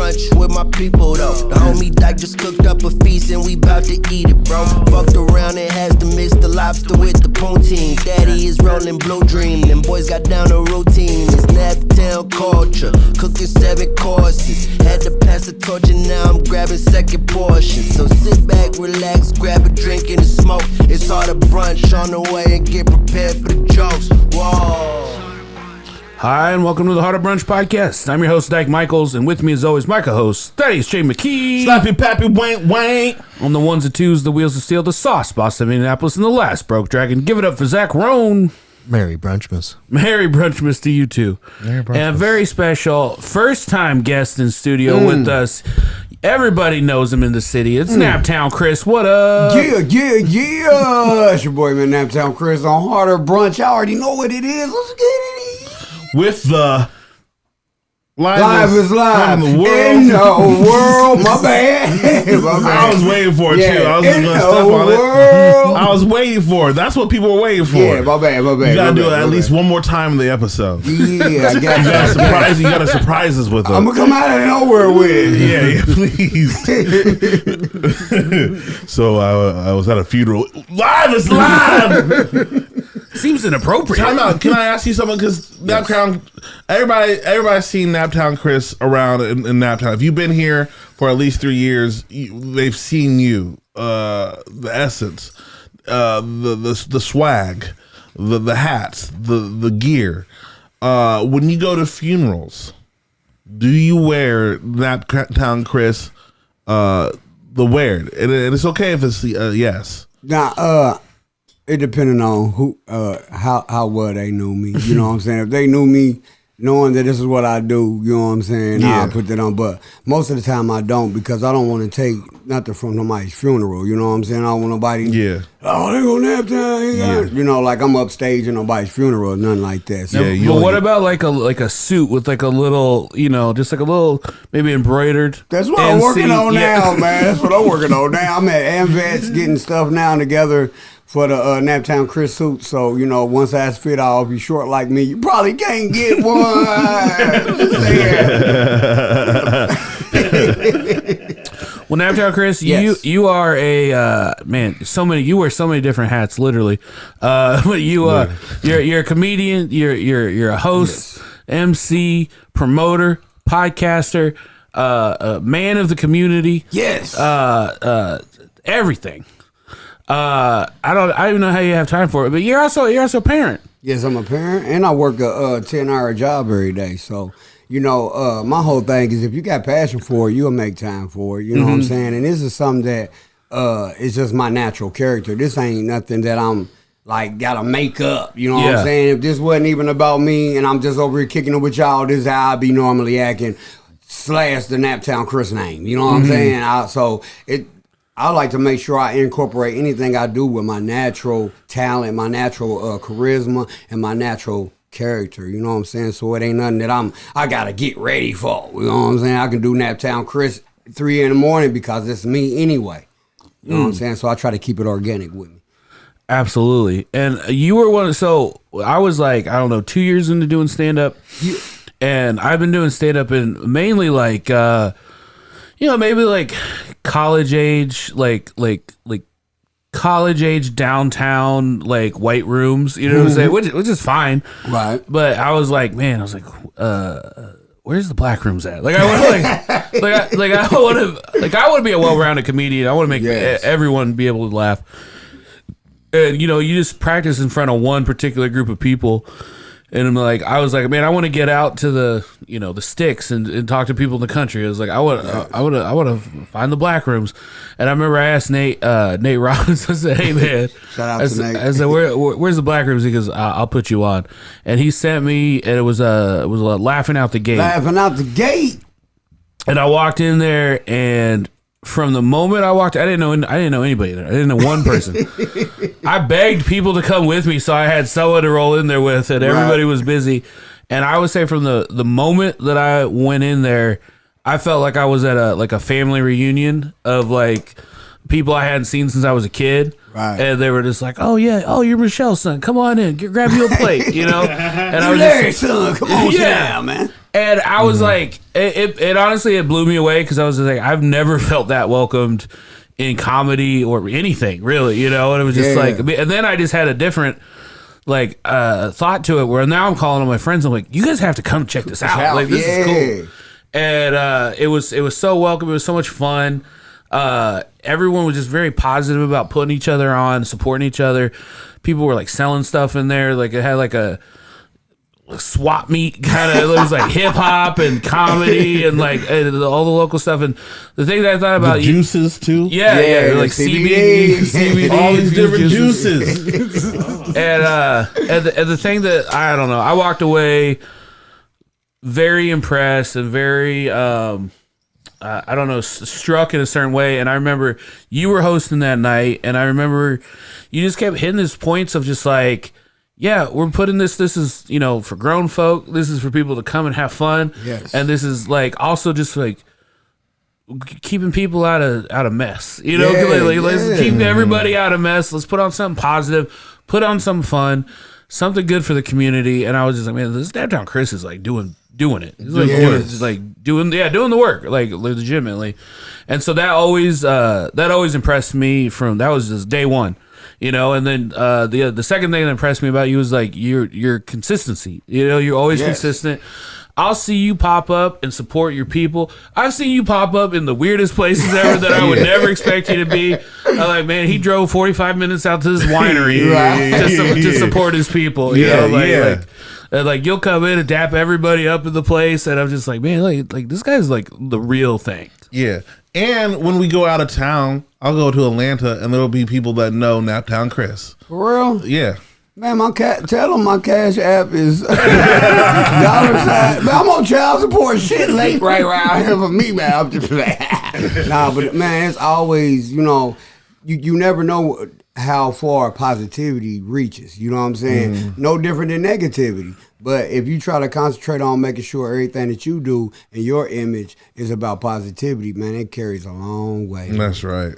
brunch with my people though. The homie Dyke just cooked up a feast and we bout to eat it, bro. Fucked around and has to mix the lobster with the poutine. Daddy is rolling blue dream, them boys got down a routine. It's Naptown culture, cooking 7 courses. Had to pass the torch and now I'm grabbing second portion. So sit back, relax, grab a drink and a smoke. It's Harder Brunch on the way and get prepared for the jokes. Whoa. Hi, and welcome to the Harder Brunch Podcast. I'm your host, Dyke Michaels, and with me as always, my co-host, Thaddaeus Mckee. Slappy Pappy Wank Wank. On the ones and twos, the wheels of steel, the sauce boss of Indianapolis, and the last broke dragon. Give it up for Zach Roan. Merry Brunchmas. Merry Brunchmas to you too. Merry Brunchmas. And a very special first-time guest in studio with us. Everybody knows him in the city. It's Naptown Chris. What up? Yeah. It's your boy, man, Naptown Chris on Harder Brunch. I already know what it is. Let's get it in. With the Live is live in the world. In the world. My bad. I was waiting for it too. I was in gonna the step on it. world. I was waiting for it. That's what people were waiting for. Yeah, my bad. You gotta do it at least one more time in the episode. Yeah, I got You gotta surprise us with it. I'm gonna come out of nowhere with it. Yeah, please. So I was at a funeral. Live is live. Seems inappropriate. Time out. Can I ask you something? Because Naptown, everybody's seen Naptown Chris around in Naptown. If you've been here for at least 3 years, they've seen you. The essence, the swag, the hats, the gear. When you go to funerals, do you wear Naptown Chris? The wear, and it's okay if it's yes. Now, it depending on who, how well they knew me. You know what I'm saying? If they knew me, knowing that this is what I do, you know what I'm saying? Yeah. I'll put that on. But most of the time I don't, because I don't want to take nothing from nobody's funeral. You know what I'm saying? I don't want nobody. Yeah. Oh, they gonna nap time. Yeah. You know, like I'm upstaging nobody's funeral or nothing like that. So, Yeah, But what about like a suit with like a little, just like a little maybe embroidered? that's what I'm working on Yeah. now, man. That's what I'm working on now. I'm at AmVets getting stuff now together for the Naptown Chris suit. So, one size fit all. If you're short like me, you probably can't get one. Well, Naptown Chris, Yes. you are a man. You wear so many different hats, literally. But you're a comedian. You're a host, MC, promoter, podcaster, a man of the community. Yes. Everything. I don't even know how you have time for it, but you're also a parent. Yes, I'm a parent, and I work a 10-hour job every day. So, my whole thing is if you got passion for it, you'll make time for it. You know what I'm saying? And this is something that is just my natural character. This ain't nothing that I'm like gotta make up. You know what I'm saying? If this wasn't even about me, and I'm just over here kicking it with y'all, this is how I be normally acting. / the Naptown Chris name. You know what I'm saying? I like to make sure I incorporate anything I do with my natural talent, my natural charisma, and my natural character. You know what I'm saying? So it ain't nothing that I gotta get ready for. You know what I'm saying? I can do Naptown Chris 3 a.m. because it's me anyway. You know what I'm saying? So I try to keep it organic with me. Absolutely. And you were one. So I was like, I don't know, 2 years into doing stand up, and I've been doing stand up in mainly like. Maybe like college age, like college age downtown, like white rooms, you know what I'm saying? Which is fine. Right. But I was like, where's the black rooms at? Like I want I want to be a well-rounded comedian. I want to make everyone be able to laugh. And you just practice in front of one particular group of people. And I was like, man, I want to get out to the sticks and talk to people in the country. I was like, I want to find the black rooms. And I remember I asked Nate Robbins. I said, hey man, shout out to Nate. I said, where's the black rooms? He goes, I'll put you on. And he sent me, and it was laughing out the gate. Laughing out the gate. And I walked in there, and from the moment I walked, I didn't know anybody there. I didn't know one person. I begged people to come with me, so I had someone to roll in there with, and everybody was busy. And I would say from the moment that I went in there, I felt like I was at a family reunion of like people I hadn't seen since I was a kid. Right. And they were just like, "Oh yeah, oh you're Michelle's son. Come on in, grab you a plate," you know. And I was Larry's son, come on, sit down, man. And I was like, it honestly it blew me away because I was just like, I've never felt that welcomed in comedy or anything really, you know. And it was just like, and then I just had a different like thought to it where now I'm calling all my friends. I'm like, you guys have to come check this out. Like this is cool. And it was so welcome. It was so much fun. Everyone was just very positive about putting each other on, supporting each other. People were like selling stuff in there. Like it had like a swap meet kind of. It was like hip hop and comedy and like all the local stuff. And the thing that I thought about the juices too. Yeah, like CBD, all these different juices. and the thing that I don't know, I walked away very impressed and very I don't know, struck in a certain way. And I remember you were hosting that night, and I remember you just kept hitting these points of just like, yeah, we're putting this is, you know, for grown folk. This is for people to come and have fun. Yes. And this is like also just like keeping people out of mess. You know, let's keep everybody out of mess. Let's put on something positive, put on some fun, something good for the community. And I was just like, man, this Naptown Chris is like doing it. He's like doing the work, like legitimately. And so that always impressed me that was just day one, you know. And then the second thing that impressed me about you was like your consistency. You know, you're always consistent. I'll see you pop up and support your people. I've seen you pop up in the weirdest places ever that I would never expect you to be. I'm like, man, he drove 45 minutes out to this winery to support his people. You know, like you'll come in and dap everybody up in the place, and I'm just like, man, like this guy's like the real thing. Yeah. And when we go out of town, I'll go to Atlanta, and there'll be people that know Naptown Chris. For real? Yeah. Man, tell them my Cash App is $. Man, I'm on child support shit late right around here for me, man. I'm just like, nah, but man, it's always, you know, you never know how far positivity reaches. You know what I'm saying? No different than negativity. But if you try to concentrate on making sure everything that you do and your image is about positivity, man, it carries a long way. That's right.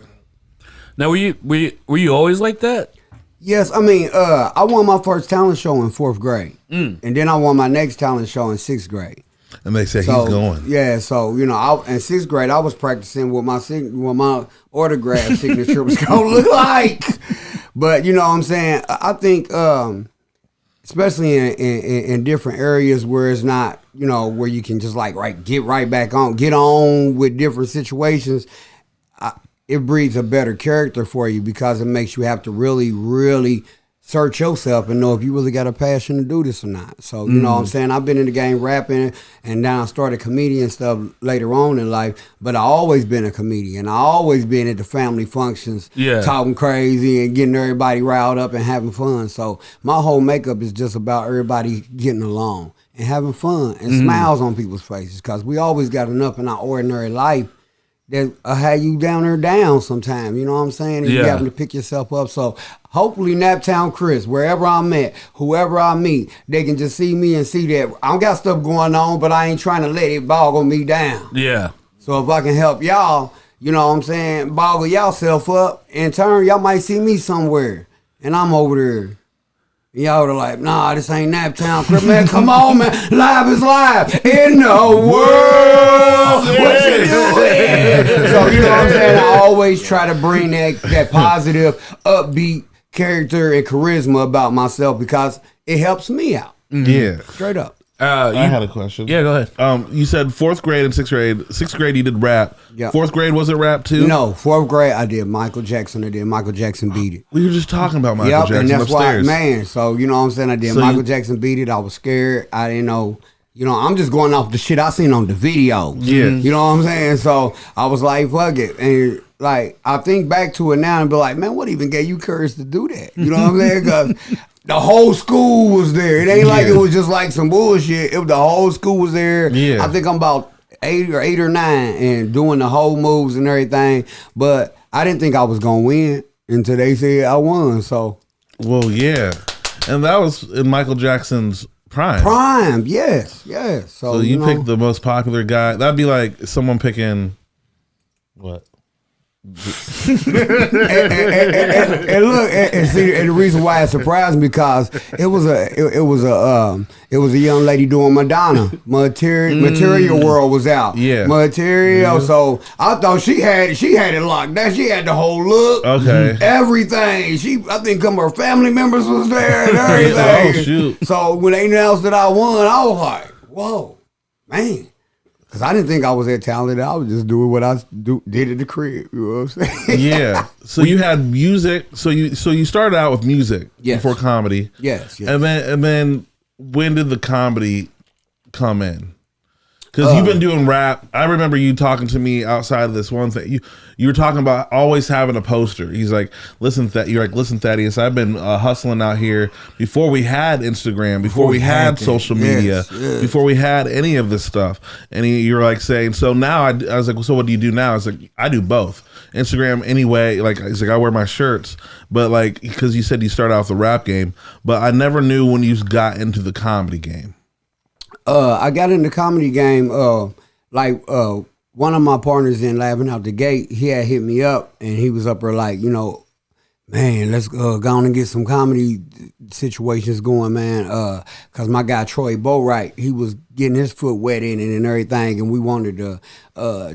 Now, were you always like that? Yes, I mean, I won my first talent show in 4th grade. And then I won my next talent show in 6th grade. And they said he's going. Yeah, so, you know, in 6th grade, I was practicing what my autograph signature was going to look like. But, you know what I'm saying? I think, especially in different areas where it's not, you know, where you can just get on with different situations, it breeds a better character for you because it makes you have to really, really search yourself and know if you really got a passion to do this or not. So, you know what I'm saying? I've been in the game rapping, and then I started comedian stuff later on in life, but I always been a comedian. I always been at the family functions, talking crazy and getting everybody riled up and having fun. So my whole makeup is just about everybody getting along and having fun and smiles on people's faces, because we always got enough in our ordinary life that have you down sometime, you know what I'm saying? And you having to pick yourself up. So hopefully Naptown Chris, wherever I'm at, whoever I meet, they can just see me and see that I got stuff going on, but I ain't trying to let it boggle me down. Yeah. So if I can help y'all, you know what I'm saying, boggle y'all self up, in turn, y'all might see me somewhere. And I'm over there. Y'all are like, nah, this ain't Naptown Chris. Man, come on, man. Live is live. In the world. What you doing? So, you know what I'm saying? I always try to bring that positive, upbeat character and charisma about myself because it helps me out. Yeah. Straight up. I had a question. Yeah, go ahead. You said 4th grade and 6th grade. 6th grade you did rap. Yep. 4th grade was it rap too? No, 4th grade I did Michael Jackson. Michael Jackson Beat It. We were just talking about Michael Jackson and that's upstairs. why, man. So you know what I'm saying? I did Michael Jackson Beat It. I was scared. I didn't know. You know, I'm just going off the shit I seen on the videos. Yeah. You know what I'm saying? So I was like, fuck it. And like, I think back to it now and be like, man, what even gave you courage to do that? You know what I'm saying? Because the whole school was there. It ain't like it was just like some bullshit. The whole school was there. Yeah. I think I'm about 8 or 9 and doing the whole moves and everything. But I didn't think I was going to win until they said I won. So. Well, yeah. And that was in Michael Jackson's prime. Yes. So you picked the most popular guy. That'd be like someone picking what? look, and see, and the reason why it surprised me because it was a young lady doing Madonna. Material World was out. Yeah, Material. Mm-hmm. So I thought she had it locked down. She had the whole look. Okay, everything. I think some of her family members was there and everything. Oh shoot! So when they announced that I won, I was like, whoa, man. Cause I didn't think I was that talented. I was just doing what I did at the crib. You know what I'm saying? Yeah. So you had music. So you started out with music before comedy. Yes. And then when did the comedy come in? Because you've been doing rap. I remember you talking to me outside of this one thing. You were talking about always having a poster. He's like, listen, Thaddaeus, I've been hustling out here before we had Instagram, before we had social media, before we had any of this stuff. And you were like saying, so now I was like, well, so what do you do now? I was like, I do both. Instagram anyway, like he's like, I wear my shirts, but like, because you said you started off the rap game, but I never knew when you got into the comedy game. I got in the comedy game, one of my partners in Laughing Out the Gate, he had hit me up and he was up there like, man, let's go on and get some comedy situations going, man. Cause my guy Troy Boatwright, he was getting his foot wet in it and everything, and we wanted to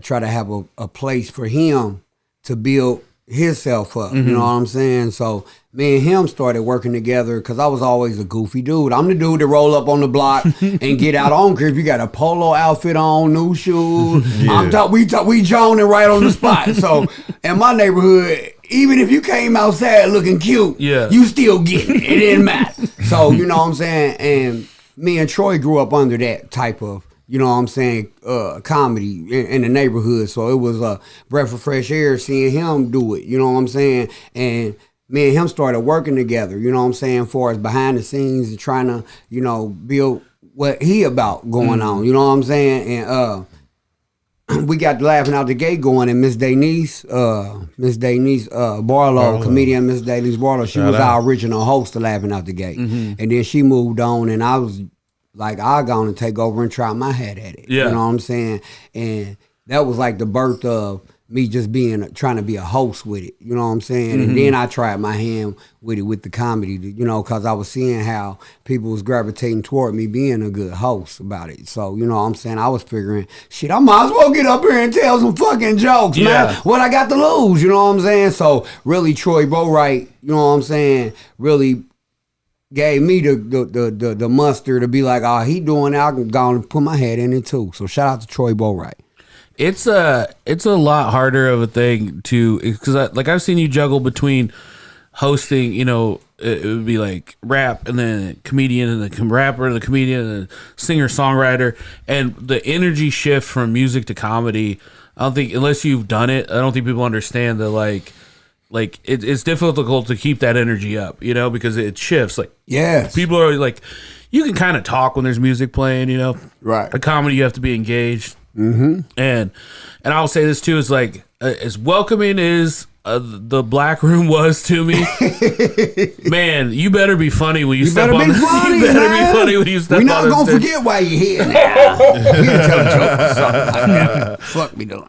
try to have a place for him to build himself up. Mm-hmm. You know what I'm saying? So me and him started working together because I was always a goofy dude. I'm the dude that roll up on the block and get out. I don't care if you got a polo outfit on, new shoes. Yeah. We joning right on the spot. So in my neighborhood, even if you came outside looking cute, you still getting it. It didn't matter. So you know what I'm saying? And me and Troy grew up under that type of, you know what I'm saying, comedy in the neighborhood. So it was a breath of fresh air seeing him do it, you know what I'm saying? And me and him started working together, you know what I'm saying, for us behind the scenes and trying to, build what he about going on, you know what I'm saying? And we got Laughing Out the Gate going, and Miss Denise Barlow, comedian Miss Denise Barlow, she was our original host of Laughing Out the Gate. Mm-hmm. And then she moved on, and I was like, I'll go on and take over and try my hat at it. Yeah. You know what I'm saying? And that was like the birth of me just trying to be a host with it. You know what I'm saying? Mm-hmm. And then I tried my hand with it with the comedy, because I was seeing how people was gravitating toward me being a good host about it. So, you know what I'm saying? I was figuring, shit, I might as well get up here and tell some fucking jokes, man. What I got to lose, you know what I'm saying? So really Troy Boatwright, you know what I'm saying, really gave me the muster to be like, he doing it, I can go and put my head in it too. So shout out to Troy Boatwright. It's a lot harder of a thing because I've seen you juggle between hosting, it would be like rap and then comedian and the rapper and the comedian and the singer songwriter, and the energy shift from music to comedy. I don't think, unless you've done it, I don't think people understand that it's difficult to keep that energy up, because it shifts. People are like, you can kind of talk when there's music playing, right? A comedy, you have to be engaged. Mm-hmm. And I'll say this too, is like, as welcoming as the black room was to me, man, you better be funny when you step on the stage. You better be funny when you step on the stage. We're not going to forget why you're here now. You're going to tell jokes or something like that. Fuck me doing.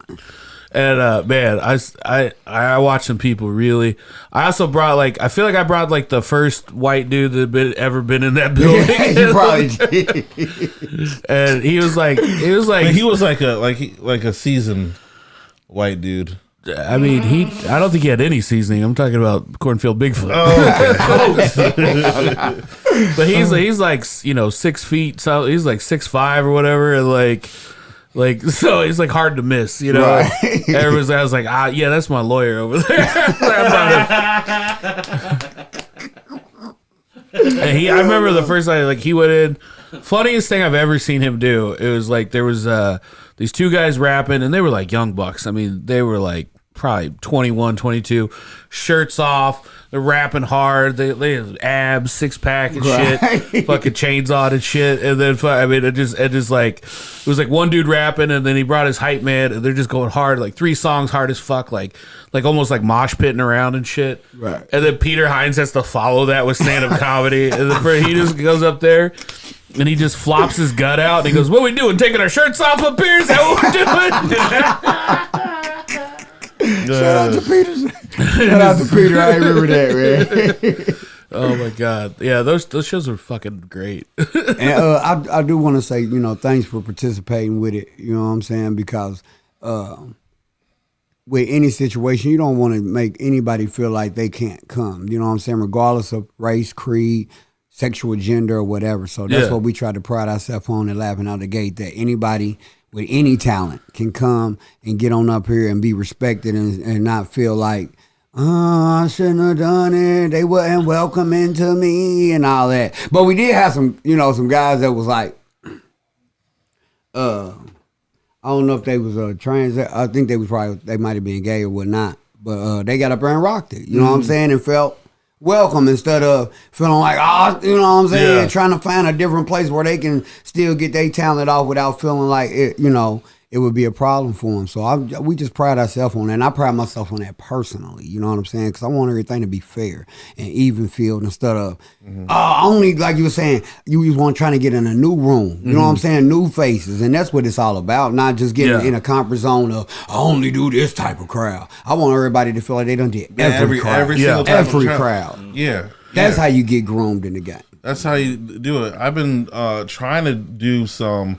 And man, I watched some people really. I also brought I feel like I brought the first white dude that had ever been in that building. Yeah, you probably did. And he was like a seasoned white dude. I mean, I don't think he had any seasoning. I'm talking about Cornfield Bigfoot. Oh, okay. But he's like 6 feet. So he's like 6'5" or whatever, and so it's hard to miss, Right. Everybody's, I was like, yeah, that's my lawyer over there. And I remember the first time, he went in. Funniest thing I've ever seen him do. It was there was these two guys rapping, and they were young bucks. I mean, they were probably 21, 22, shirts off. They're rapping hard. They have abs, 6-pack and shit, fucking chains on and shit. And then it was one dude rapping, and then he brought his hype man, and they're just going hard, 3 songs hard as fuck, almost mosh pitting around and shit. Right. And then Peter Hines has to follow that with stand-up comedy, and then he just goes up there. And he just flops his gut out, and he goes, "What are we doing? Taking our shirts off up here? Is that what we're doing?" Shout out to Shout out to Peter. I remember that, man. Oh my God. Yeah, those shows are fucking great. And I do want to say, thanks for participating with it. You know what I'm saying? Because with any situation, you don't want to make anybody feel like they can't come. You know what I'm saying? Regardless of race, creed, sexual gender, or whatever. So that's what we try to pride ourselves on and laughing out the gate, that anybody with any talent can come and get on up here and be respected and not feel like, I shouldn't have done it. They wasn't welcoming to me and all that. But we did have some, some guys that was like, I don't know if they was trans. I think they might have been gay or whatnot. But they got up there and rocked it. You know what I'm saying? And felt welcome instead of feeling like, you know what I'm saying? Trying to find a different place where they can still get their talent off without feeling like it, it would be a problem for them. So we just pride ourselves on that. And I pride myself on that personally. You know what I'm saying? Because I want everything to be fair and even field instead of only, like you were saying, you was trying to get in a new room. You know what I'm saying? New faces. And that's what it's all about. Not just getting in a comfort zone of, I only do this type of crowd. I want everybody to feel like they done did every crowd. Every single type every of crowd. Yeah. That's how you get groomed in the game. That's how you do it. I've been trying to do some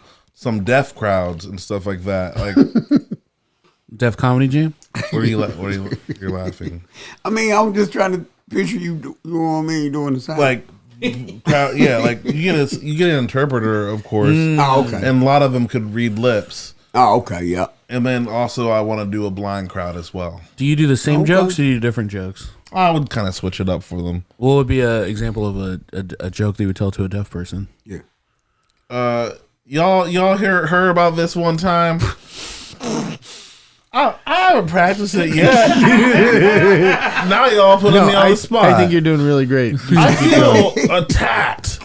deaf crowds and stuff like that. Like Def Comedy Jam? you're laughing. I mean, I'm just trying to picture you, you know what I mean, doing the same. Like crowd, like you get an interpreter, of course. Oh, okay. And a lot of them could read lips. Oh, okay, yeah. And then also I want to do a blind crowd as well. Do you do the same jokes or do you do different jokes? I would kind of switch it up for them. What would be an example of a joke that you would tell to a deaf person? Yeah. Y'all heard about this one time? I haven't practiced it yet. Now y'all putting me on the spot. I think you're doing really great. I feel attacked.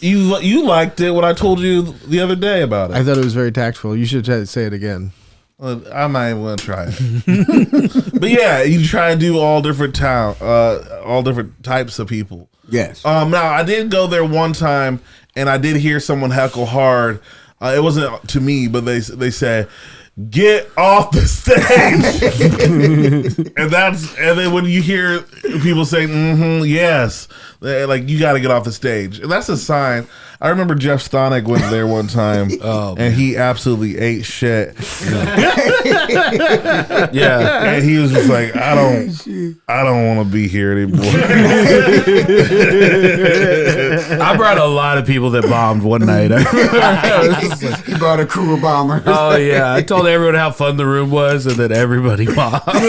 You liked it when I told you the other day about it. I thought it was very tactful. You should say it again. I'm not even gonna try it. But yeah, you try and do all different types of people. Yes. Now I did go there one time, and I did hear someone heckle hard. It wasn't to me, but they said, "Get off the stage," and then when you hear people say, "Yes," like you got to get off the stage, and that's a sign. I remember Jeff Stonick went there one time, and he absolutely ate shit. Yeah, and he was just like, "I don't want to be here anymore." I brought a lot of people that bombed one night. He brought a crew of bombers. Oh yeah, I told everyone how fun the room was, and then everybody bombed. They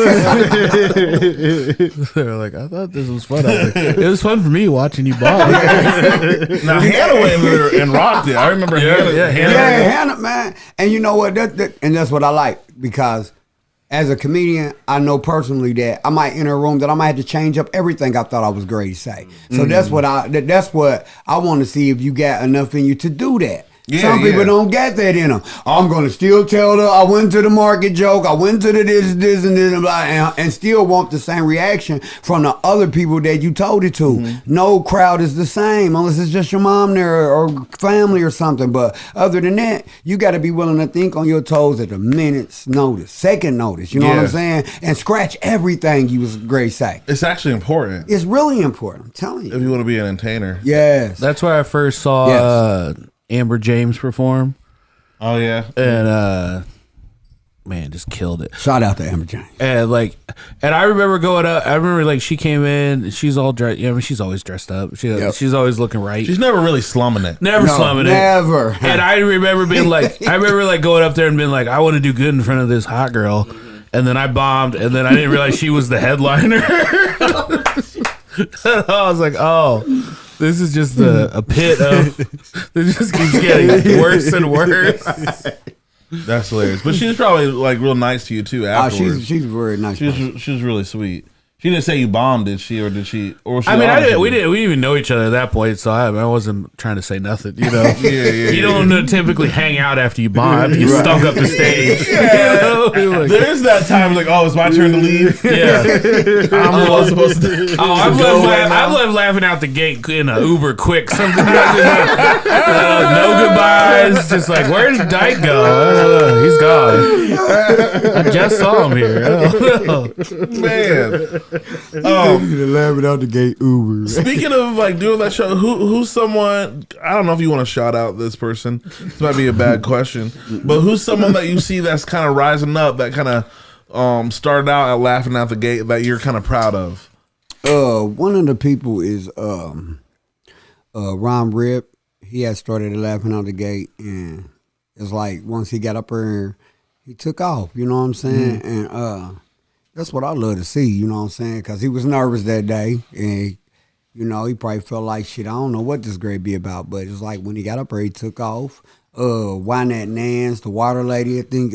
were like, "I thought this was fun." I was like, "It was fun for me watching you bomb." Now Hannah went there and rocked it. I remember Hannah, man. And you know what? And that's what I like, because as a comedian, I know personally that I might enter a room that I might have to change up everything I thought I was great to say. So that's what I want to see, if you got enough in you to do that. Yeah, some people don't get that in them. I'm going to still tell I went to the market joke, I went to the this and this and blah, and still want the same reaction from the other people that you told it to. No crowd is the same unless it's just your mom there or family or something. But other than that, you got to be willing to think on your toes at a minute's notice, second notice. You know what I'm saying? And scratch everything you was great say. It's actually important. It's really important. I'm telling you. If you want to be an entertainer. Yes. That's where I first saw Amber James perform. Oh yeah. And man, just killed it. Shout out to Amber James. And I remember going up. I remember she came in. She's all dressed. She's always dressed up. She's always looking right. She's never really slumming it. Never. And I remember being going up there and being like, I want to do good in front of this hot girl. And then I bombed. And then I didn't realize she was the headliner. I was like, oh. This is just a pit of. This just keeps getting worse and worse. That's hilarious. But she's probably real nice to you too afterwards. She's very nice. She's really sweet. She didn't say you bombed, did she, or did she? Or she we didn't even know each other at that point, so I wasn't trying to say nothing. You know, You don't typically hang out after you bomb, after you stunk up the stage. Yeah. There's that time like, oh, it's my turn to leave. Yeah. I'm the one supposed to. Oh, I've left laughing out the gate in an Uber quick sometimes. No goodbyes. Just like, where did Dyke go? He's gone. I just saw him here. Man. Laughing out the gate Uber. Speaking of like doing that show, who's someone, I don't know if you want to shout out this person. This might be a bad question, but who's someone that you see that's kind of rising up, that kind of started out at laughing out the gate that you're kind of proud of? One of the people is Ron Rip. He had started laughing out the gate, and it's like once he got up there, he took off. You know what I'm saying? And that's what I love to see. You know what I'm saying? Because he was nervous that day, and you know he probably felt like shit. I don't know what this grade be about, but it's like when he got up there, he took off. Wynette Nance, the water lady, I think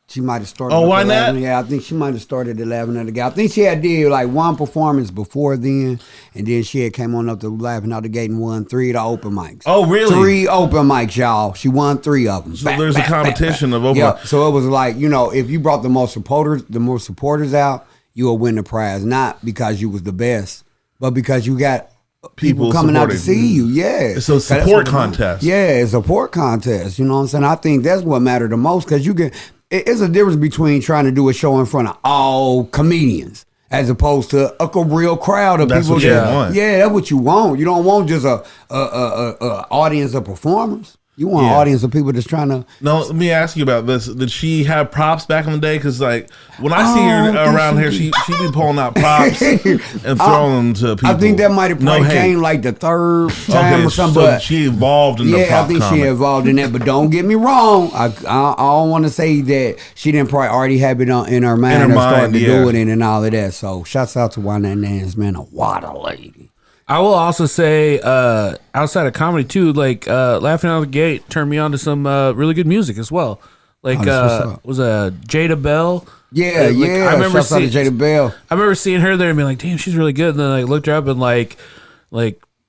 she might have started. Oh, Wynette? Yeah, I think she might have started at laughing at the gate. I think she had did like one performance before then, and then she had came on up to laughing out the gate and won 3 of the open mics. Oh, really? 3 open mics, y'all. She won 3 of them. So there's a competition of open mics. So it was like, you know, if you brought the most supporters out, you will win the prize. Not because you was the best, but because you got people coming out to see you. Yeah. It's a support contest. Yeah, it's a support contest. You know what I'm saying? I think that's what mattered the most, because you can. It's a difference between trying to do a show in front of all comedians as opposed to a real crowd of that's people. What you want. Yeah, that's what you want. You don't want just a audience of performers. You want an audience of people that's trying to. No, let me ask you about this. Did she have props back in the day? Because like when I see her around here, she be pulling out props and throwing them to people. I think that might have probably came like the 3rd time or something. So she evolved in the prop I think comic. she evolved in that. But don't get me wrong. I don't want to say that she didn't probably already have it in her mind and started to do it and all of that. So shouts out to Wynette Nance, man, a water lady. I will also say, outside of comedy too, like laughing out of the gate turned me on to some really good music as well. Like was Jada Bell. Yeah, I remember seeing Jada Bell. I remember seeing her there and being like, "Damn, she's really good." And then I looked her up and like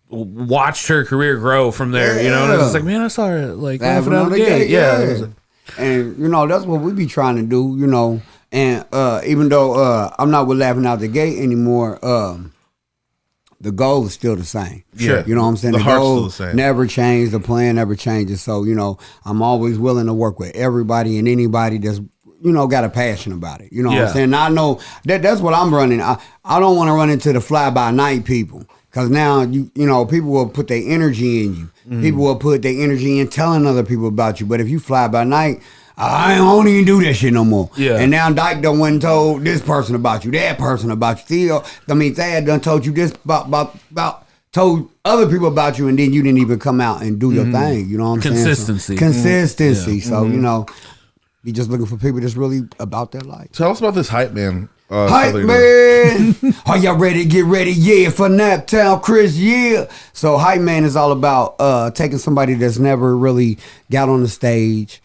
watched her career grow from there. You know, and I was like, "Man, I saw her like laughing out of the gate." Yeah. And you know that's what we be trying to do. You know, and even though I'm not with laughing out the gate anymore. The goal is still the same. Sure. You know what I'm saying? The heart's goal still the same. never changed. The plan never changes. So, you know, I'm always willing to work with everybody and anybody that's, you know, got a passion about it. You know what I'm saying? And I know that's what I'm running. I don't want to run into the fly-by-night people, because now, you know, people will put their energy in you. People will put their energy in telling other people about you. But if you fly by night, I don't even do that shit no more. Yeah. And now Dyke done went and told this person about you, that person about you. Thad done told you this about told other people about you, and then you didn't even come out and do your thing. You know what I'm Consistency. saying? Consistency. So, you know, be just looking for people that's really about their life. Tell us about this hype man. Hype man. Are y'all ready to get ready? Yeah, for Naptown Chris, yeah. So hype man is all about taking somebody that's never really got on the stage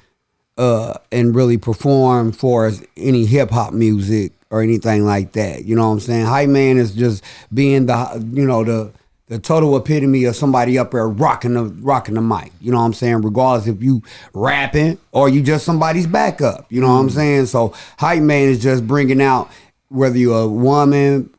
and really perform for any hip hop music or anything like that. You know what I'm saying? Hype man is just being the total epitome of somebody up there rocking the mic. You know what I'm saying? Regardless if you rapping or you just somebody's backup. You know what I'm saying? So hype man is just bringing out, whether you're a woman,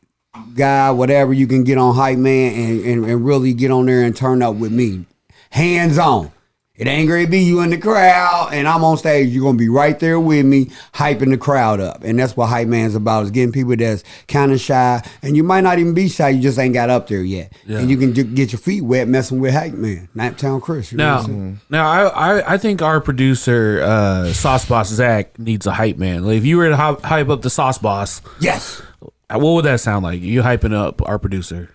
guy, whatever, you can get on hype man and really get on there and turn up with me. Hands on. It ain't gonna be you in the crowd and I'm on stage. You're gonna be right there with me, hyping the crowd up. And that's what hype man's about, is getting people that's kind of shy. And you might not even be shy, you just ain't got up there yet. Yeah. And you can get your feet wet messing with hype man, Naptown Chris. You know what I'm saying? I think our producer, Sauce Boss Zach, needs a hype man. Like, if you were to hype up the Sauce Boss, yes, what would that sound like? You hyping up our producer?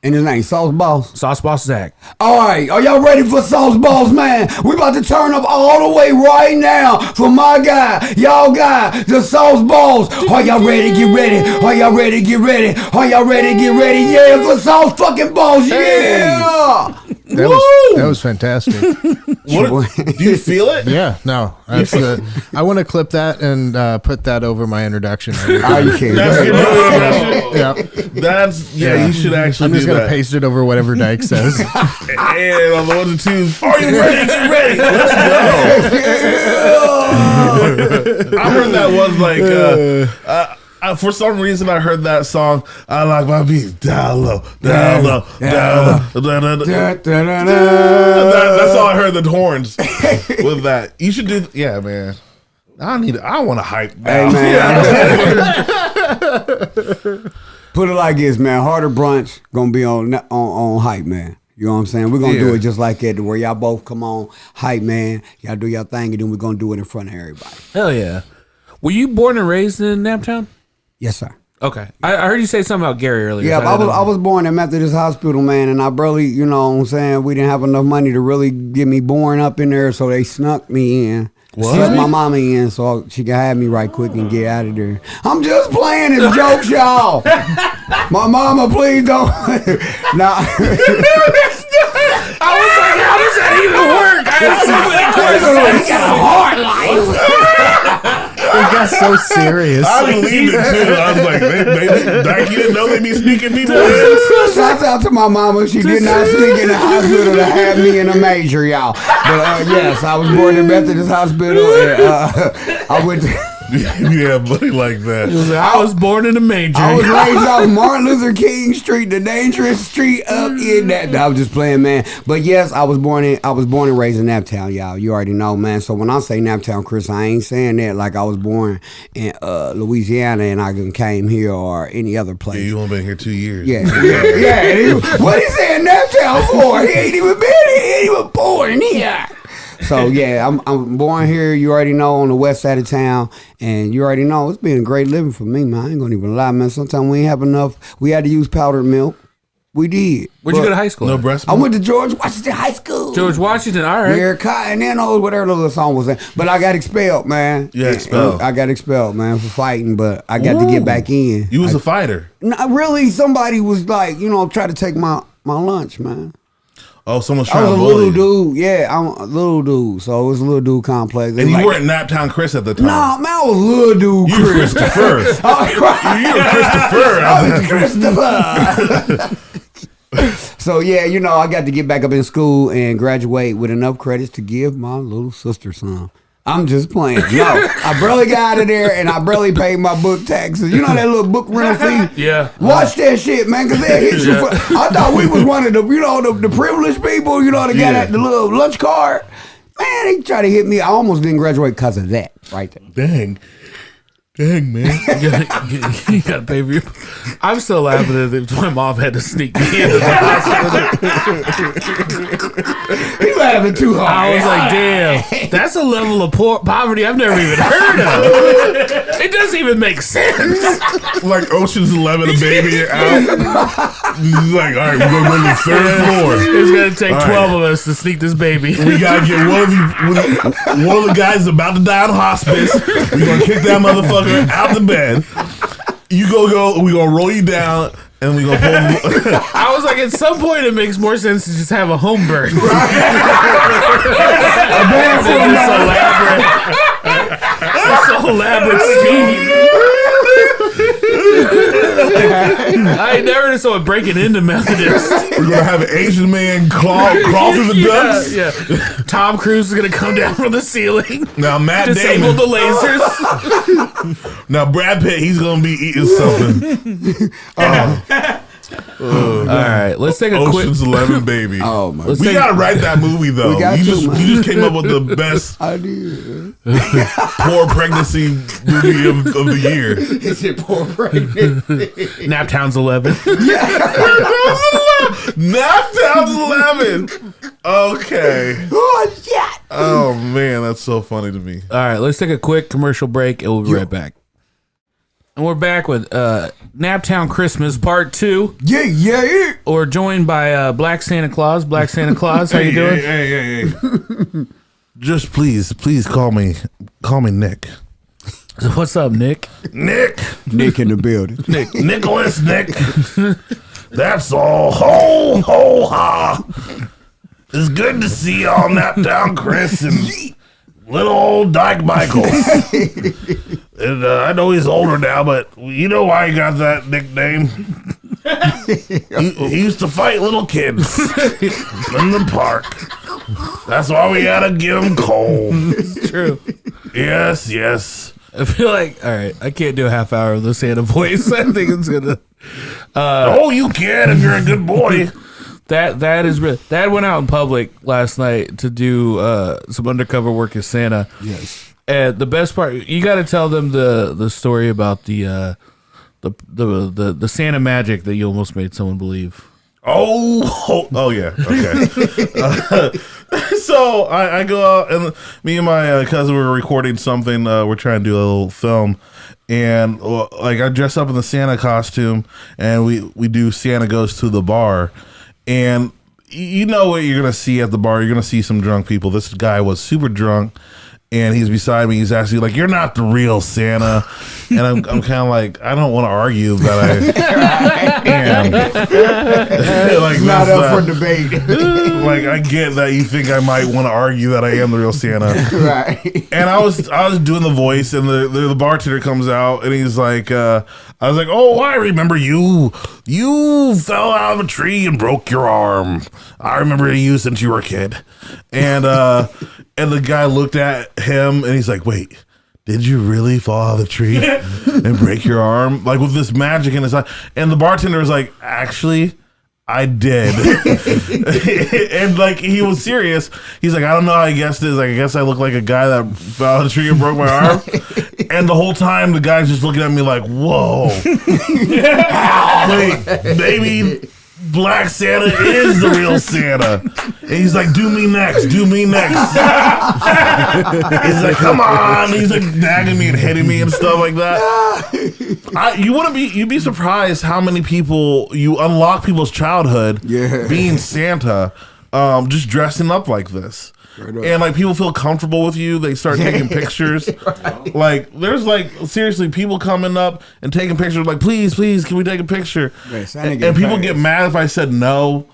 And his name, Sauce Boss. Sauce Boss Zach. All right, are y'all ready for Sauce Boss, man? We about to turn up all the way right now for my guy, y'all guy, the Sauce Boss. Are y'all ready to get ready? Are y'all ready to get ready? Are y'all ready to get ready? Yeah, for Sauce fucking Boss, yeah! That was fantastic. What, do you feel it? Yeah, no. That's I want to clip that and put that over my introduction. Oh, you can't. You should actually I'm just do going to that. paste it over whatever Dyke says. And on the 1 and 2s, are you ready? Get ready. Let's go. I heard that was like, for some reason, I heard that song. I like my beats down low, down low, down low. That's all I heard. The horns with that. You should do. Yeah, man. I want to hype now. Hey, man. Put it like this, man. Harder Brunch gonna be on hype, man. You know what I'm saying? We're gonna do it just like that, where y'all both come on hype, man. Y'all do y'all thing, and then we're gonna do it in front of everybody. Hell yeah. Were you born and raised in Naptown? Yes, sir. Okay. I heard you say something about Gary earlier. Yeah, I was born at Methodist Hospital, man, and I barely, you know what I'm saying, we didn't have enough money to really get me born up in there, so they snuck me in. Snuck my mama in so she could have me right quick and get out of there. I'm just playing his jokes, y'all. My mama, please don't. Nah. I was like, how does that even work? I have so many questions. He got a hard life. It got so serious. I believed it too. I was like, Dyke, you didn't know they be sneaking people in? Shouts out to my mama. She did not sneak in the hospital to have me in a major, y'all. But yes, I was born in Methodist Hospital. And, I went to... Yeah, buddy, like that. I was born in a manger. I was raised off Martin Luther King Street, the dangerous street up in that. I was just playing, man. But yes, I was born and raised in Naptown, y'all. You already know, man. So when I say Naptown Chris, I ain't saying that like I was born in Louisiana and I came here or any other place. Yeah, you only been here 2 years. Yeah. What he saying Naptown for? He ain't even born here. So yeah, I'm born here. You already know, on the west side of town, and you already know it's been great living for me, man. I ain't gonna even lie, man. Sometimes we ain't have enough. We had to use powdered milk. We did. Where'd you go to high school? No breast I milk? went to George Washington High School. George Washington, all right. Yeah, and then whatever the song was in. But I got expelled, man. Yeah, expelled. I got expelled, man, for fighting, but I got to get back in. You was a fighter. Not really. Somebody was like, try to take my lunch, man. Oh, someone's I trying was to a bully little you. dude. Yeah, I'm a little dude. So it was a little dude complex. And you weren't Naptown Chris at the time. No, man, I was little dude You were Chris. Christopher. You were Christopher. I was Christopher. So yeah, I got to get back up in school and graduate with enough credits to give my little sister some. I'm just playing. No, I barely got out of there, and I barely paid my book taxes. You know that little book rental fee? Yeah. Watch that shit, man, because they'll hit you for... I thought we was one of the, the privileged people, the guy that the little lunch card. Man, they tried to hit me. I almost didn't graduate because of that right there. Dang, man. You gotta pay for your... I'm still laughing at it. My mom had to sneak me into the hospital. He laughing too hard. I was like, damn, that's a level of poverty I've never even heard of. It doesn't even make sense. Like Ocean's 11, a baby out. He's like, all right, we're going to go to the third floor. It's gonna take 12 of us to sneak this baby. We got to get one of the guys about to die in hospice. We're going to kick that motherfucker out the bed. You go, we gonna roll you down, and we gonna pull him. I was like, at some point, it makes more sense to just have a home birth. It's so elaborate scheme. I ain't never heard of someone breaking into Methodist. We're gonna have an Asian man crawl through the ducts. Yeah. Tom Cruise is gonna come down from the ceiling. Now Matt Disable Damon. the lasers. Now Brad Pitt, he's gonna be eating something. All right, let's take a Ocean's 11, baby. Oh my! Let's We take gotta write that movie though. We got You to, man. just came up with the best I did. poor pregnancy movie of the year. Is it poor pregnancy? Naptown's 11. Naptown's 11. Okay. Oh shit! Oh man, that's so funny to me. All right, let's take a quick commercial break and we'll be right back. And we're back with Naptown Christmas Part 2. Yeah. We're joined by Black Santa Claus. Black Santa Claus, how you doing? Hey. Just please call me Nick. So what's up, Nick? Nick Nick in the building. Nicholas. That's all. Ho ha. It's good to see y'all, Naptown Chris and little old Dyke Michael. And I know he's older now, but you know why he got that nickname? He used to fight little kids in the park. That's why we gotta give him coal. It's true. Yes. I feel like, all right, I can't do a half hour of the Santa voice. I think it's gonna. Oh, you can if you're a good boy. That is real. Dad went out in public last night to do some undercover work as Santa. Yes. And the best part, you got to tell them the story about the Santa magic that you almost made someone believe. Oh yeah. Okay. So I go out and me and my cousin were recording something. We're trying to do a little film, and like I dress up in the Santa costume, and we do Santa Goes to the Bar, and you know what you're gonna see at the bar. You're gonna see some drunk people. This guy was super drunk. And he's beside me. He's actually like, "You're not the real Santa," and I'm kind of like, I don't want to argue that I am. Like, Not up for debate. Like, I get that you think I might want to argue that I am the real Santa, Right. And I was doing the voice, and the bartender comes out, and he's like, I was like, "Oh, I remember you. You fell out of a tree and broke your arm. I remember you since you were a kid." And the guy looked at him, and he's like, "Wait, did you really fall out of the tree and break your arm?" Like with this magic in his eye. And the bartender was like, "Actually, I did." And like he was serious. He's like, "I don't know how I guessed this. Like, I guess I look like a guy that fell out of the tree and broke my arm." And the whole time the guy's just looking at me like, "Whoa." Wait, maybe Black Santa is the real Santa. And he's like, "Do me next. He's like, "Come on." He's like nagging me and hitting me and stuff like that. You'd be surprised how many people you unlock people's childhood being Santa, just dressing up like this. And like people feel comfortable with you. They start taking pictures. Right. Like there's like seriously people coming up and taking pictures. Like, please, can we take a picture? Right, and people get mad if I said no.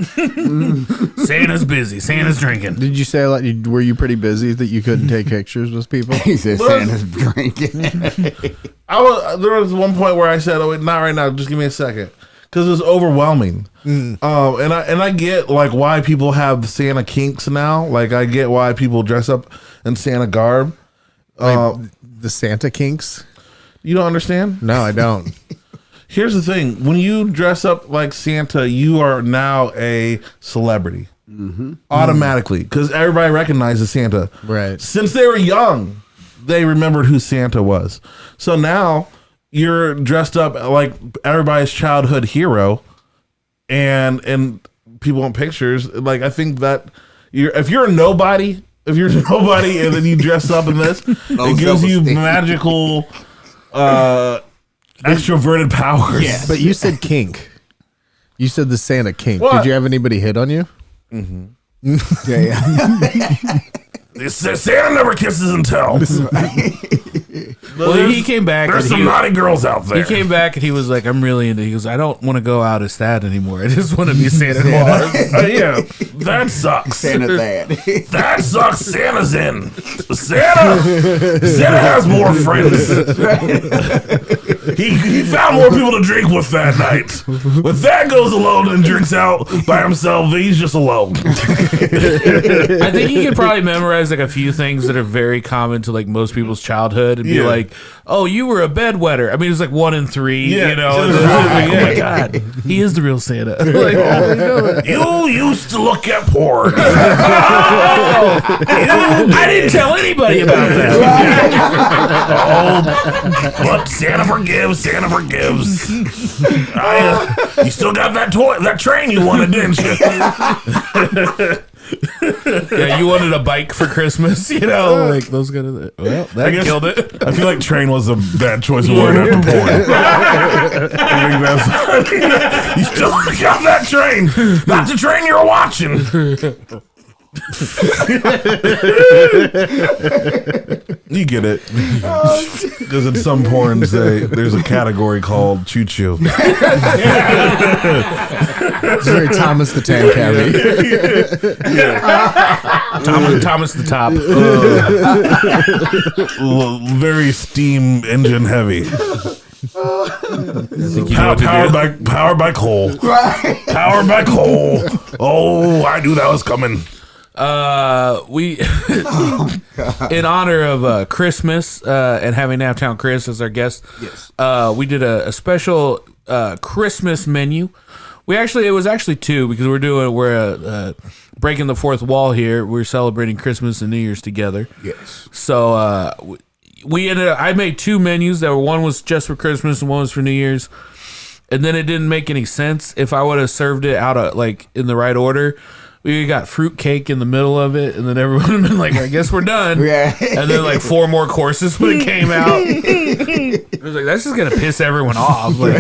Santa's busy. Santa's drinking. Did you say like were you pretty busy that you couldn't take pictures with people? He said Santa's drinking. There was one point where I said, "Oh, wait, not right now. Just give me a second." Because it was overwhelming. And I get like why people have Santa kinks now. Like I get why people dress up in Santa garb. Like the Santa kinks? You don't understand? No, I don't. Here's the thing. When you dress up like Santa, you are now a celebrity. Automatically. Because everybody recognizes Santa. Right. Since they were young, they remembered who Santa was. So now you're dressed up like everybody's childhood hero, and people want pictures. Like I think that if you're a nobody, and then you dress up in this, it gives you magical, extroverted powers. Yes. But you said kink. You said the Santa kink. What? Did you have anybody hit on you? Santa never kisses and tells. Well, he came back. There's some naughty girls out there. He came back and he was like, "I'm really into." He goes, "I don't want to go out as Thad anymore. I just want to be Santa Claus." Yeah, that sucks. Santa Thad. That sucks. Santa's in. Santa has more friends. He found more people to drink with that night. When Thad goes alone and drinks out by himself, he's just alone. I think he could probably memorize like a few things that are very common to like most people's childhood and be like, "Oh, you were a bedwetter." I mean, it's like 1 in 3, you know. Oh my God, he is the real Santa. Like, you used to look at porn. I didn't tell anybody about that. But Santa forgives. You still got that train you wanted, didn't you? Yeah, you wanted a bike for Christmas, you know, like those kind of. Well, that killed it. I feel like train was a bad choice of word after porn. I think that's. You still got that train, not the train you're watching. You get it. Because in some porns, there's a category called choo-choo. It's very Thomas the Tank Heavy. Thomas the Top. Very steam engine heavy. Powered by coal. Right. Powered by coal. Oh, I knew that was coming. We in honor of Christmas and having Naptown Chris as our guest. Yes. We did a special Christmas menu. It was actually two because we're breaking the fourth wall here. We're celebrating Christmas and New Year's together. Yes. So I made two menus that one was just for Christmas and one was for New Year's. And then it didn't make any sense if I would have served it out of in the right order. We got fruitcake in the middle of it, and then everyone would have been like, I guess we're done. Yeah. And then 4 more courses when it came out. I was like, that's just going to piss everyone off. I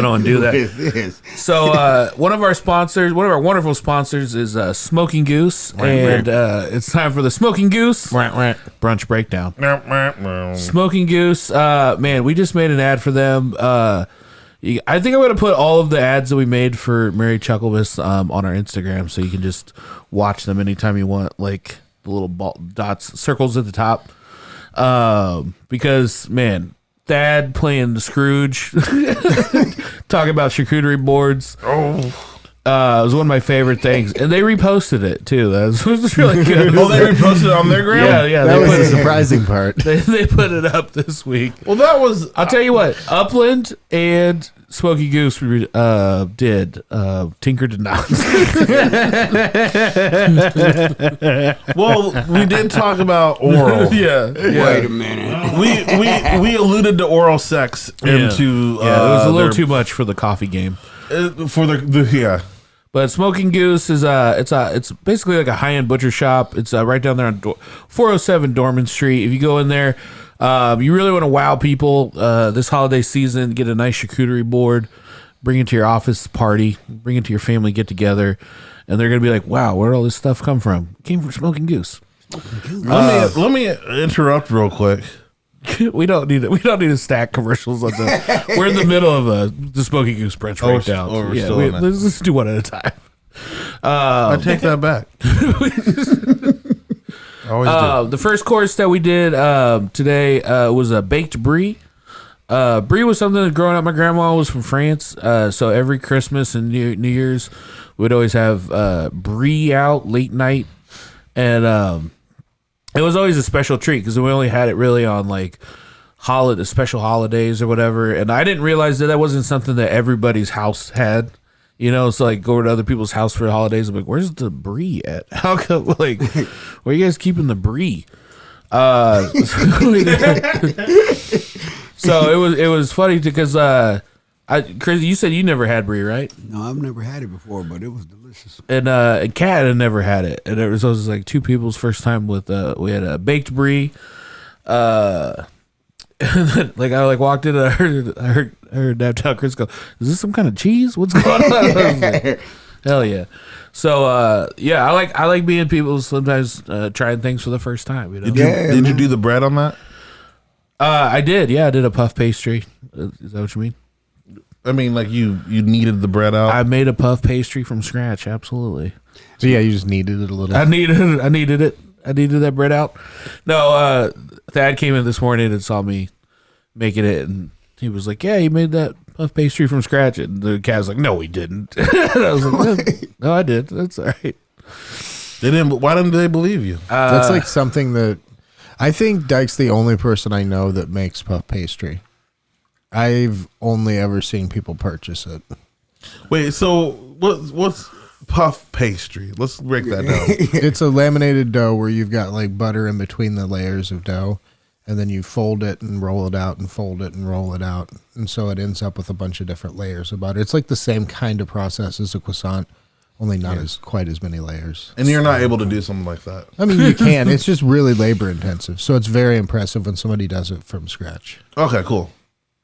don't want to do that. So one of our wonderful sponsors is Smoking Goose. And it's time for the Smoking Goose Brunch Breakdown. Smoking Goose, man, we just made an ad for them. I think I'm going to put all of the ads that we made for Mary Chucklemas on our Instagram, so you can just watch them anytime you want, like the little dots, circles at the top. Because, man, Thad playing the Scrooge, talking about charcuterie boards. It was one of my favorite things. And they reposted it, too. That was really good. Oh, they reposted it on their gram? Yeah. That was the surprising part. They put it up this week. Well, that was... I'll tell you what. Upland and Smoky Goose did. Tinker did not. Well, we did talk about oral. Yeah. Wait a minute. We alluded to oral sex into... it was a little too much for the coffee game. For the But Smoking Goose is it's basically like a high-end butcher shop. It's right down there on 407 Dorman Street. If you go in there, you really want to wow people this holiday season. Get a nice charcuterie board, bring it to your office party, bring it to your family get together, and they're gonna be like, "Wow, where did all this stuff come from? It came from Smoking Goose." Let me interrupt real quick. We don't need to stack commercials on the. We're in the middle of the Smoky Goose Brunch breakdown. Let's do one at a time. I take that back. Always do. The first course that we did today was a baked brie. Brie was something that growing up, my grandma was from France. So every Christmas and New Year's, we'd always have brie out late night, and it was always a special treat because we only had it really on special holidays or whatever. And I didn't realize that wasn't something that everybody's house had. You know, so go to other people's house for the holidays. I'm like, where's the brie at? How come, where are you guys keeping the brie? So it was funny because Chris, you said you never had brie, right? No, I've never had it before, but it was delicious. And Kat had never had it, and it was like two people's first time with we had a baked brie. And then, I walked in and I heard Naptown Chris go, "Is this some kind of cheese? What's going on?" I was like, hell yeah! So I like being people sometimes trying things for the first time. You know? Did you do the bread on that? I did. Yeah, I did a puff pastry. Is that what you mean? I mean, you kneaded the bread out. I made a puff pastry from scratch. Absolutely. So you just kneaded it a little. I needed it. I needed that bread out. No, Thad came in this morning and saw me making it, and he was like, "Yeah, you made that puff pastry from scratch." And the cat was like, "No, we didn't." And I was like, "No, I did. That's all right." They didn't. Why didn't they believe you? That's something that I think Dyke's the only person I know that makes puff pastry. I've only ever seen people purchase it. Wait, so what's puff pastry? Let's break that down. It's a laminated dough where you've got butter in between the layers of dough, and then you fold it and roll it out and fold it and roll it out, and so it ends up with a bunch of different layers of butter. It's like the same kind of process as a croissant, only not as quite as many layers. And you're not able to do something like that. I mean, you can. It's just really labor intensive, so it's very impressive when somebody does it from scratch. Okay, cool.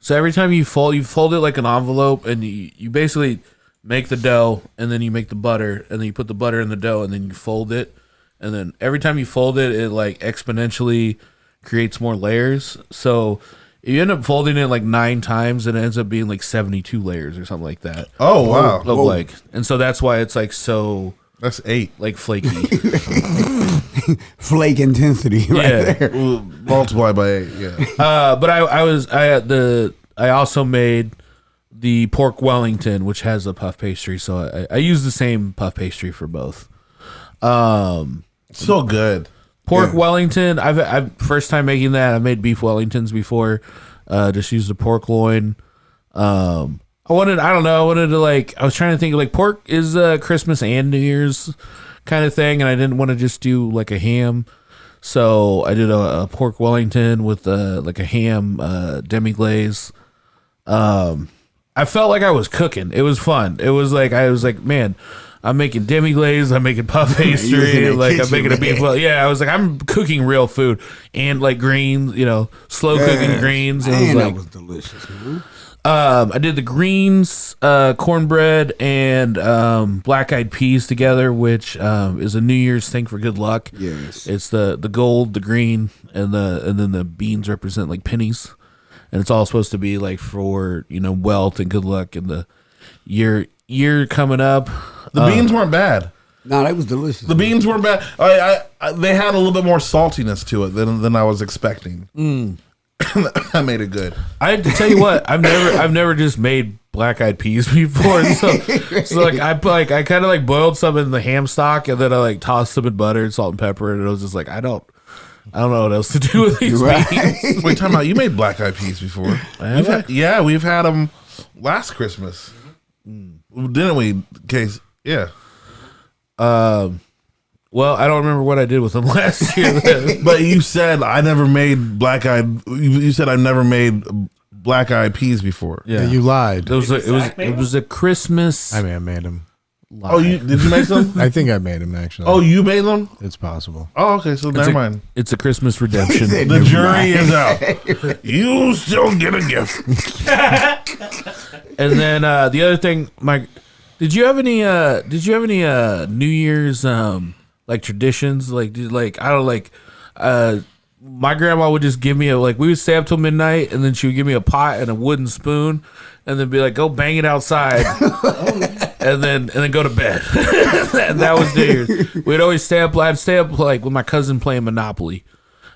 So every time you fold it like an envelope, and you basically make the dough, and then you make the butter, and then you put the butter in the dough, and then you fold it, and then every time you fold it, it like exponentially creates more layers. So you end up folding it like 9 times, and it ends up being like 72 layers or something like that. Oh wow! Like, and so that's why it's like so. That's 8. Like flaky. Flake intensity right there. Multiply by 8. Yeah. But I also made the pork Wellington, which has a puff pastry. So I use the same puff pastry for both. So good. Pork Wellington. I've first time making that. I made beef Wellingtons before. Just used the pork loin. I wanted to like, I was trying to think like pork is Christmas and New Year's kind of thing. And I didn't want to just do like a ham. So I did a pork Wellington with like a ham demi-glaze. I felt like I was cooking. It was fun. It was like, I was like, man, I'm making demi-glaze. I'm making puff pastry. Like I'm making a beef. Well, yeah, I was like, I'm cooking real food and like greens, slow cooking greens. And Man, it was that was delicious, man. I did the greens, cornbread, and black-eyed peas together, which is a New Year's thing for good luck. Yes, it's the gold, the green, and then the beans represent like pennies, and it's all supposed to be like for wealth and good luck and the year coming up. The beans weren't bad. No, that was delicious. The beans weren't bad. They had a little bit more saltiness to it than I was expecting. I made it good. I have to tell you what, I've never just made black-eyed peas before. So like I kind of like boiled some in the ham stock, and then I like tossed them in butter and salt and pepper, and it was just like I don't know what else to do with these beans. Wait, time out. You made black-eyed peas before? We've had them last Christmas, didn't we? Case, yeah. Well, I don't remember what I did with them last year. But you said I never made black-eyed. You said I've never made black-eyed peas before. Yeah, you lied. It was a Christmas. I mean, I made them. Oh, did you make them? I think I made them actually. Oh, you made them? It's possible. Oh, okay. So never mind. It's a Christmas redemption. The jury is out. You still get a gift. And then the other thing, Mike, did you have any New Year's like traditions? My grandma would just give me we would stay up till midnight, and then she would give me a pot and a wooden spoon, and then be like, go bang it outside. and then go to bed. And that was New Year's. We'd always stay up like with my cousin playing Monopoly,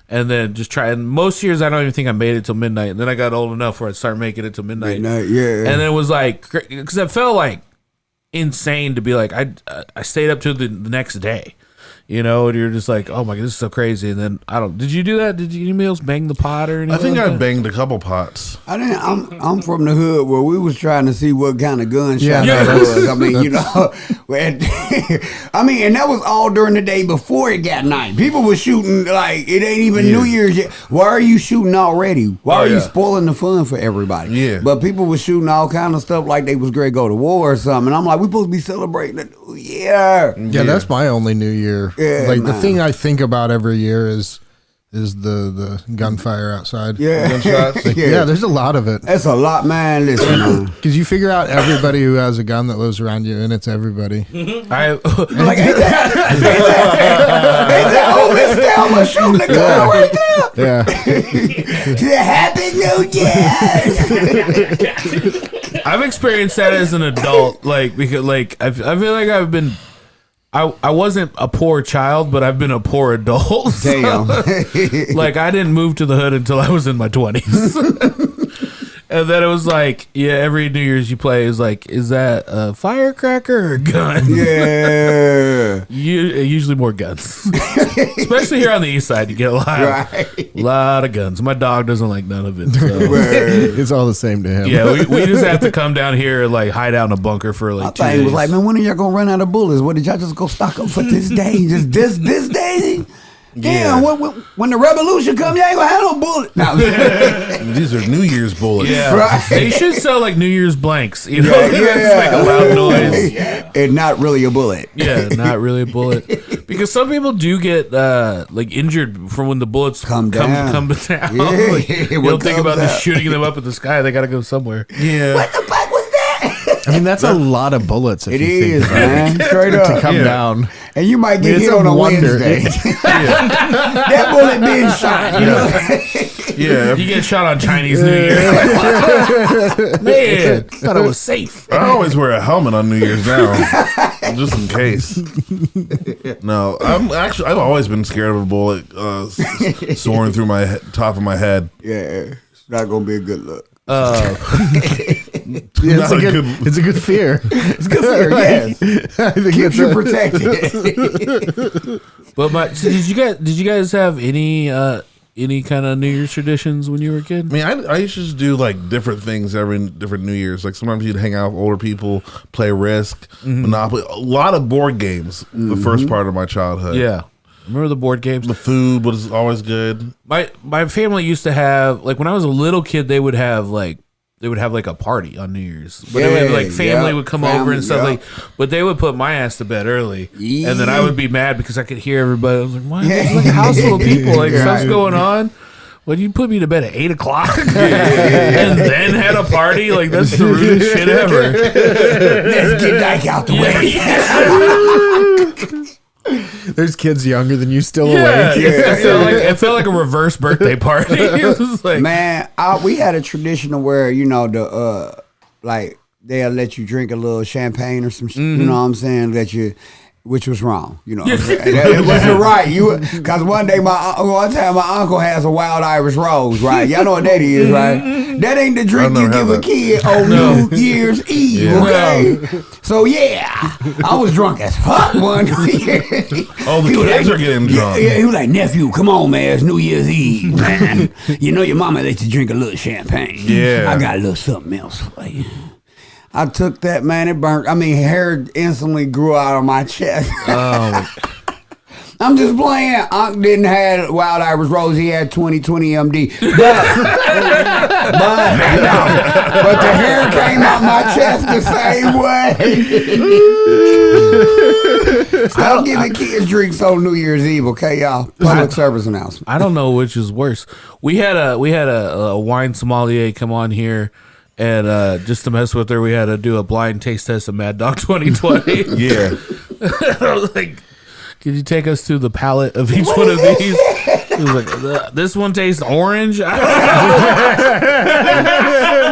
and then just try. And most years I don't even think I made it till midnight, and then I got old enough where I'd start making it till midnight. Yeah. And then it was like, because it felt like insane to be like, I stayed up till the next day. And you're just like, oh my God, this is so crazy. And then did you do that? Did you anybody else bang the pot or anything? I think like I that? banged a couple pots. I didn't. I'm from the hood where we was trying to see what kind of gunshot that was. I mean, and that was all during the day before it got night. People were shooting like it ain't even New Year's yet. Why are you shooting already? Why are you spoiling the fun for everybody? Yeah. But people were shooting all kind of stuff like they was great go to war or something. And I'm like, we supposed to be celebrating the New Year. Yeah, that's my only New Year. Yeah, the thing I think about every year is the gunfire outside. Yeah. Gunshots? Yeah, there's a lot of it. That's a lot, man. Listen, Because you figure out everybody who has a gun that lives around you, and it's everybody. like, ain't that old Miss Thelma shooting the gun right there? Yeah. Happy New Year. I've experienced that as an adult, because I feel like I've been. I wasn't a poor child, but I've been a poor adult. Damn. I didn't move to the hood until I was in my 20s. And then it was like, every New Year's you play is like, is that a firecracker or a gun? Yeah. Usually more guns. Especially here on the east side, you get a lot of guns. My dog doesn't like none of it. So. It's all the same to him. Yeah, we just have to come down here and hide out in a bunker for 2 days. I was like, man, when are y'all gonna run out of bullets? What did y'all just go stock up for this day? Just this day? Damn, when the revolution comes, you ain't gonna have no bullet. No. These are New Year's bullets. Yeah, right. They should sell New Year's blanks. Just make a loud noise. And not really a bullet. Yeah, not really a bullet. Because some people do get injured from when the bullets come down. Yeah. You don't think about just shooting them up in the sky. They gotta go somewhere. Yeah. What the fuck was that? I mean, that's a lot of bullets. If It you is, think about man. Straight up. to come down. And you might get It's hit a on a wonder. Wednesday. That bullet being shot. You know? Yeah. You get shot on Chinese New Year. Man, thought I was safe. I always wear a helmet on New Year's now, just in case. No, I've always been scared of a bullet soaring through my top of my head. Yeah, it's not gonna be a good look. It's a good fear. It's good for you, yes. I think Keeps it's you protected. But so did you guys have any kind of New Year's traditions when you were a kid? I mean, I used to just do like different things every different New Year's. Like sometimes you'd hang out with older people, play Risk, Monopoly, a lot of board games. The first part of my childhood. Yeah. Remember the board games? The food was always good. My family used to have, like, when I was a little kid, they would have like a party on New Year's. But it would, like, family would come over and stuff like. But they would put my ass to bed early, and then I would be mad because I could hear everybody. I was like, "Why? There's like a house full of people. Like stuff's going on." Well, you put me to bed at 8 o'clock and then had a party? Like, that's the rudest shit ever. Let's get Dyke out the way. There's kids younger than you still Yeah, awake. it felt like a reverse birthday party. It was like, Man, we had a tradition where, you know, like they'll let you drink a little champagne or some, you know what I'm saying, which was wrong, you know. What I'm saying? It wasn't right. Because one time my uncle has a wild Irish rose, right? Y'all know what that is, right? That ain't the drink you give a kid on New Year's Eve, okay? So yeah, I was drunk as fuck one year. Oh, the kids are getting drunk. Yeah, he was like, nephew, come on, man, it's New Year's Eve, man. You know your mama lets you drink a little champagne. Yeah. I got a little something else for you. I took that, man, it burnt. I mean, hair instantly grew out of my chest. oh, I'm just playing. Unc didn't have Wild Irish Rose. He had 2020 MD. But the hair came out my chest the same way. Stop giving kids drinks on New Year's Eve, okay, y'all? Public service announcement. I don't know which is worse. We had a wine sommelier come on here, and just to mess with her, we had to do a blind taste test of Mad Dog 2020. Yeah. I was like, could you take us through the palette of each one of these? It was like, this one tastes orange. I don't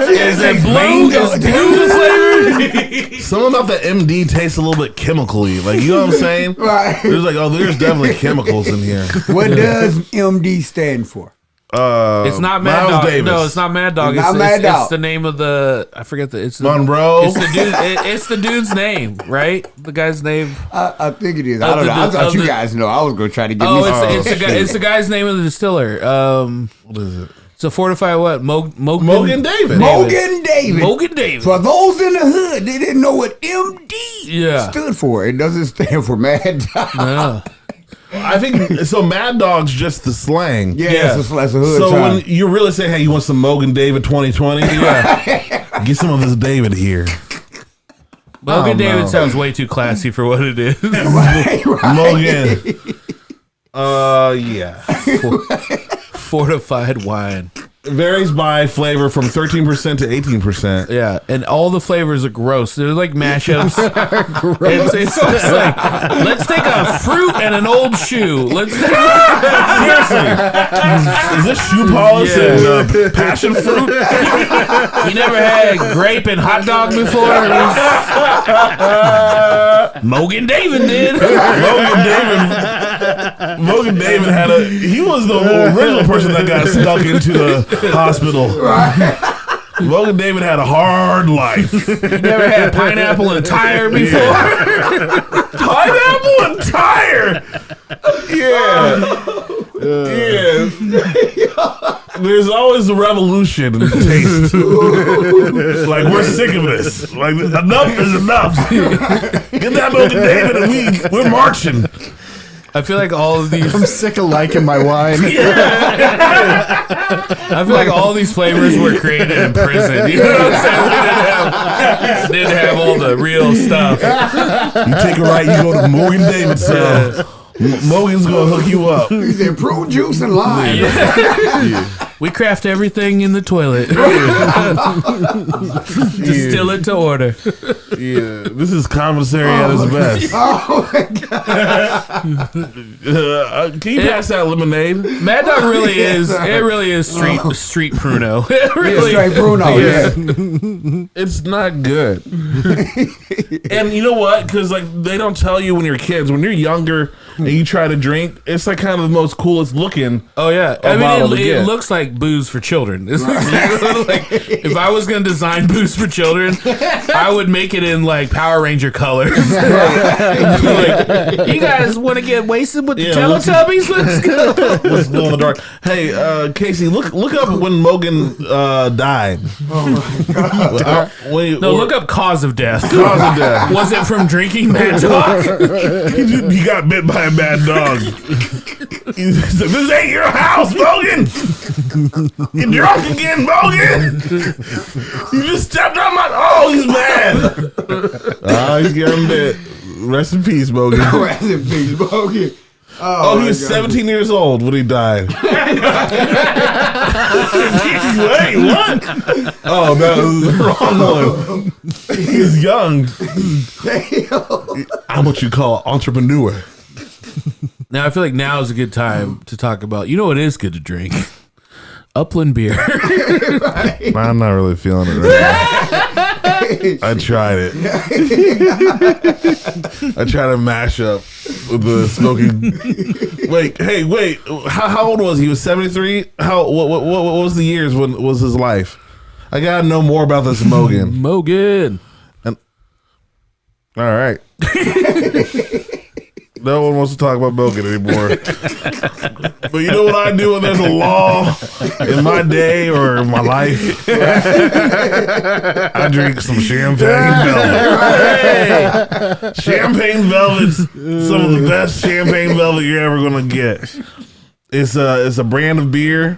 know. Is it blue? Is blue flavored? Something about the MD tastes a little bit chemical-y. Like, you know what I'm saying? Right. There's like, there's definitely chemicals in here. What does MD stand for? It's not Mad Miles Dog. Davis. No, it's not Mad Dog. It's not Mad Dog. It's the name of the. I forget the. It's the, Monroe. It's the dude. It's the dude's name, right? The guy's name. I think it is. I don't know. I thought you guys know. I was going to try to get me It's the guy's name of the distiller. What is it? It's a fortified what? Mogan David. Mogan David. Mogan David. For those in the hood, they didn't know what MD stood for. It doesn't stand for Mad Dog. Yeah. I think so. Mad Dog's just the slang. Yeah, it's a hood So term. when you really say, "Hey, you want some Mogan David 2020?" Yeah, get some of this David here. Mogan David sounds way too classy for what it is. right. Mogan. Yeah. Fortified wine. It varies by flavor from 13% to 18%. Yeah, and all the flavors are gross. They're like mashups. It's just like, let's take a fruit and an old shoe. Seriously. Is this shoe polish and passion fruit? You never had grape and hot dog before? Mogan David did. Mogan David he was the original person that got stuck into the hospital. Right. Mogan David had a hard life. You never had pineapple and tire before? Pineapple and tire. Yeah. Yeah. There's always a revolution in taste. Like, we're sick of this. Like, enough is enough. Get that Mogan David and we're marching. I feel like all of these. I'm sick of liking my wine. I feel like all these flavors were created in prison. You know what I'm saying? We didn't have all the real stuff. You take a right, you go to Mogan David's cell. Mogan's gonna hook you up. He said, prune juice and lime. Yeah. We craft everything in the toilet. Distill it to order. Yeah, this is commissary at its best. Oh my god! Can you pass that lemonade? Mad Dog really is. It really is street Pruno. It really, Straight Bruno. Yeah. It's not good. And you know what? Because like they don't tell you when you're kids. When you're younger and you try to drink, it's like kind of the most coolest looking. Oh yeah, it looks like booze for children. It's like if I was gonna design booze for children, I would make it in like Power Ranger colors. Like, you guys want to get wasted with the Teletubbies? Let's go. Let's glow in the dark. Hey, Casey, look up when Mogan died. Oh my god! Look up cause of death. Cause of death. Was it from drinking Mad Dog? He got bit by a bad dog. He said, "This ain't your house, Mogan. You're drunk again, Mogan. You just stepped on my. Oh, he's mad. He's getting bit. Rest in peace, Mogan. Rest in peace, Mogan. Oh, he was 17 years old when he died. Wait, what? Oh, that was the wrong one. He's young. I'm what you call an entrepreneur. Now I feel like now is a good time to talk about. You know what is good to drink? Upland beer. Right. I'm not really feeling it right now. I tried it. I tried to mash up with the smoking. Wait. How old was he? He was 73. What was the years? When was his life? I gotta know more about this Mogan. Mogan. And all right. No one wants to talk about Mogan anymore. But you know what I do when there's a law in my day or in my life? I drink some champagne velvet. Champagne velvet's some of the best champagne velvet you're ever gonna get. It's a brand of beer.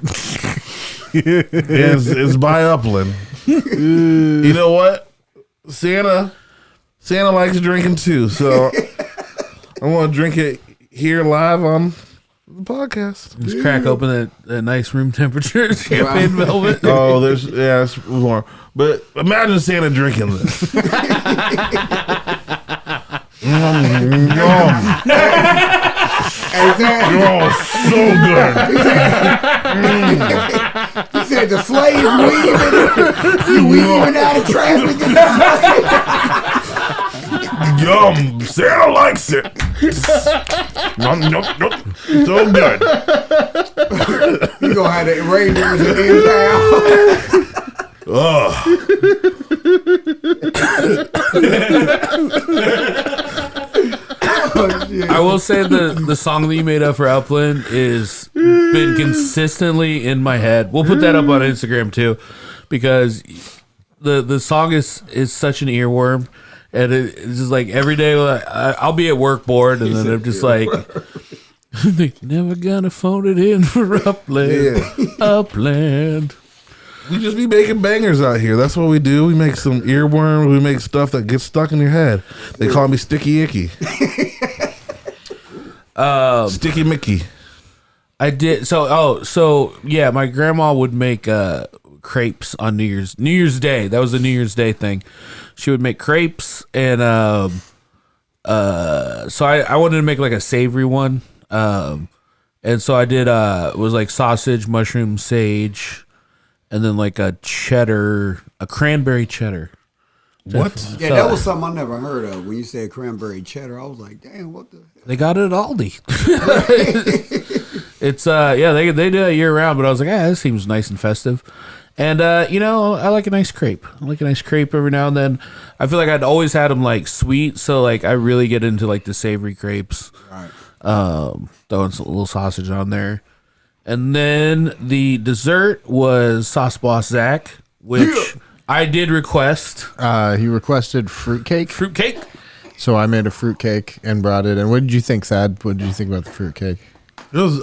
It's by Upland. You know what? Santa likes drinking too, so I want to drink it here live on the podcast. Just crack open that nice room temperature champagne velvet. Oh, it's warm. But imagine Santa drinking this. Oh, so good. He said the slaves weaving out of traffic. Yum. Santa likes it. Nope. So good. You gonna have the reindeers in town. I will say the song that you made up for Upland is been consistently in my head. We'll put that up on Instagram too, because the song is such an earworm, and it's just like every day I'll be at work bored, and then I'm just like, never gonna phone it in for Upland. Yeah. Upland. We just be making bangers out here. That's what we do. We make some earworms. We make stuff that gets stuck in your head. They call me Sticky Icky. Sticky Mckee. I did. So yeah, my grandma would make crepes on New Year's Day. That was a New Year's Day thing. She would make crepes, and so I wanted to make like a savory one. And so I did. It was like sausage, mushroom, sage. And then like a cranberry cheddar. What? Yeah, that was something I never heard of. When you said cranberry cheddar, I was like, damn, what the hell? They got it at Aldi. It's they do it year round, but I was like, this seems nice and festive. And I like a nice crepe. I like a nice crepe every now and then. I feel like I'd always had them like sweet, so like I really get into like the savory crepes. Right. Throwing a little sausage on there. And then the dessert was Sauce Boss Zach, which I did request. He requested fruitcake. Fruitcake? So I made a fruitcake and brought it in. What did you think, Thad? What did you think about the fruitcake? It was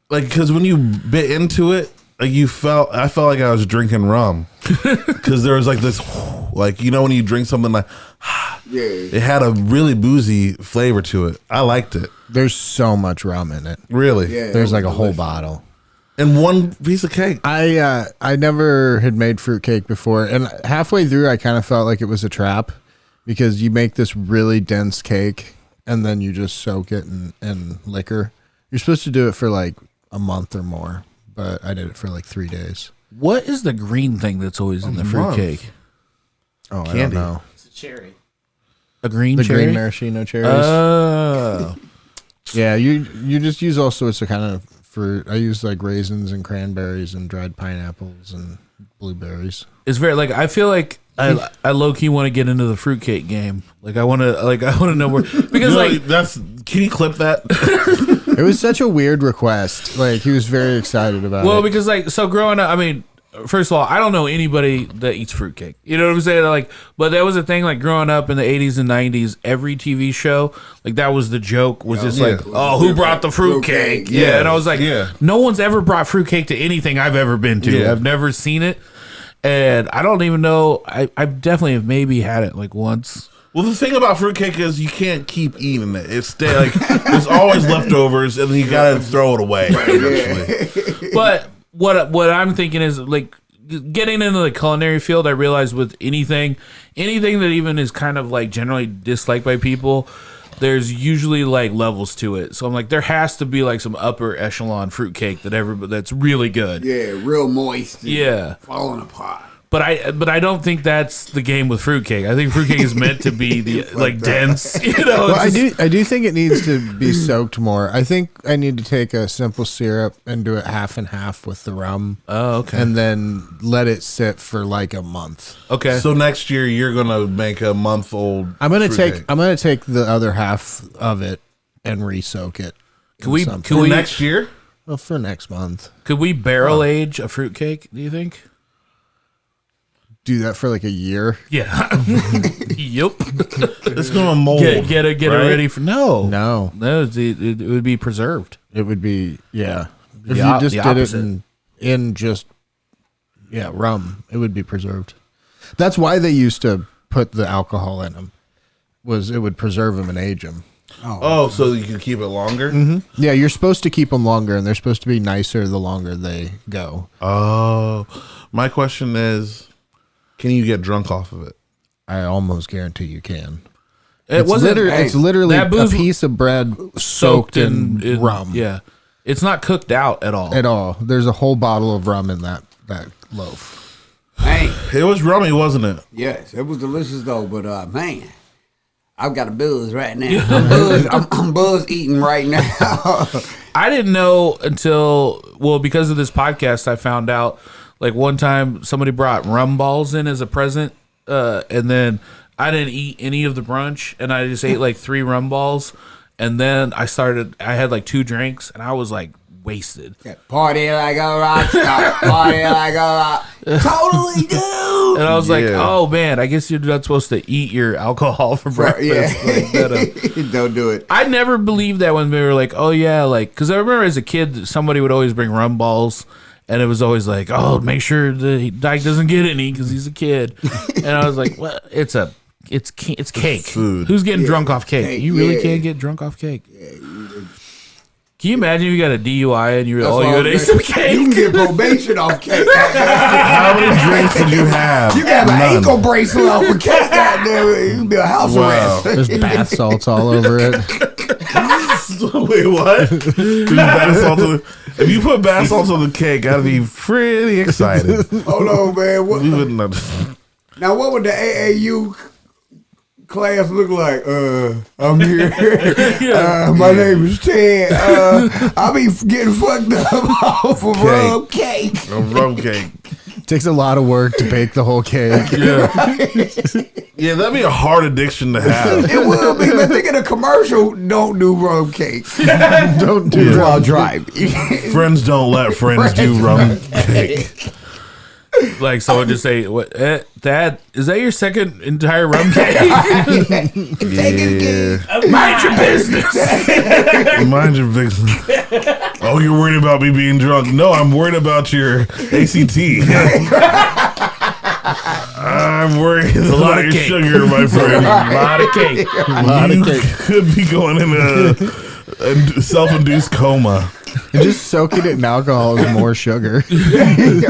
like, because when you bit into it, like I felt like I was drinking rum, because there was like this, like, you know, when you drink something like, yeah, it had a really boozy flavor to it. I liked it. There's so much rum in it. Really? yeah. There's like a whole bottle. And one piece of cake. I never had made fruitcake before, and halfway through I kind of felt like it was a trap because you make this really dense cake and then you just soak it in liquor. You're supposed to do it for like a month or more, but I did it for like 3 days. What is the green thing that's always in the fruitcake? Oh, I don't know. It's a cherry. A green The cherry? green maraschino cherries. Oh. Yeah, you just use all sorts of kind of fruit. I use like raisins and cranberries and dried pineapples and blueberries. It's very like I feel like I low key want to get into the fruitcake game. I want to know where because can you clip that? It was such a weird request. Like he was very excited about it. Because so growing up, I mean, first of all, I don't know anybody that eats fruitcake. You know what I'm saying? But there was a thing growing up in the 80s and 90s, every TV show, that was the joke was just who brought the fruitcake? Yeah. And I was like, no one's ever brought fruitcake to anything I've ever been to. Yeah. I've never seen it. And I don't even know. I definitely have maybe had it once. Well, the thing about fruitcake is you can't keep eating it. It's there's always leftovers, and then you gotta throw it away eventually. But what I'm thinking is getting into the culinary field. I realize with anything that even is kind of generally disliked by people, there's usually levels to it. So I'm like, there has to be some upper echelon fruitcake that's really good. Yeah, real moist. Yeah, falling apart. But I don't think that's the game with fruitcake. I think fruitcake is meant to be dense. Well, I do think it needs to be soaked more. I think I need to take a simple syrup and do it half and half with the rum. Oh, okay. And then let it sit for a month. Okay. So next year you're gonna make a month-old. I'm gonna take the other half of it and re-soak it. Can we next year? Well, for next month. Could we barrel age a fruitcake? Do you think? Do that for a year? Yeah. Yep. It's gonna mold. Get it ready for No. It would be preserved. It would be If you just did opposite. it in just rum, it would be preserved. That's why they used to put the alcohol in them. It would preserve them and age them. Oh, so you can keep it longer? Mm-hmm. Yeah, you're supposed to keep them longer, and they're supposed to be nicer the longer they go. Oh, my question is, can you get drunk off of it? I almost guarantee you can. It's literally a piece of bread soaked in rum. Yeah. It's not cooked out at all. There's a whole bottle of rum in that loaf. Hey, it was rummy, wasn't it? Yes, it was delicious though. But man, I've got a buzz right now. I'm buzz eating right now. I didn't know because of this podcast, I found out one time somebody brought rum balls in as a present, and then I didn't eat any of the brunch, and I just ate 3 rum balls, and then I had 2 drinks, and I was wasted. Party like a rock star. Party like a rock. Totally do. And I was like, oh man, I guess you're not supposed to eat your alcohol for breakfast. Yeah. Don't do it. I never believed that when they were oh yeah, because I remember as a kid, somebody would always bring rum balls. And it was always make sure the Dyke doesn't get any because he's a kid. And I was like, well, it's cake. Food. Who's getting drunk off cake? You really can't get drunk off cake. Can you imagine if you got a DUI and you ate some cake? You can get probation off cake. How many drinks did you have? You got an ankle bracelet off of cake. Goddamn, you can be a house arrest. There's bath salts all over it. Wait, what? If you put bath salts on the cake, I'd be pretty excited. Hold on, man. You wouldn't understand. Now, what would the AAU class look like? I'm here. My name is Ted. I'll be getting fucked up off of rum cake. A rum cake. Takes a lot of work to bake the whole cake. Yeah, that'd be a hard addiction to have. It will be, but think of the commercial. Don't do rum cake. Don't do while driving. Friends don't let friends do rum cake. Someone just say, "What? Dad, is that your second entire rum cake?" Mind your business. Mind your business. Oh, you're worried about me being drunk? No, I'm worried about your ACT. I'm worried about your sugar, my friend. A lot of cake. You could be going in a self-induced coma. And just soaking it in alcohol is more sugar.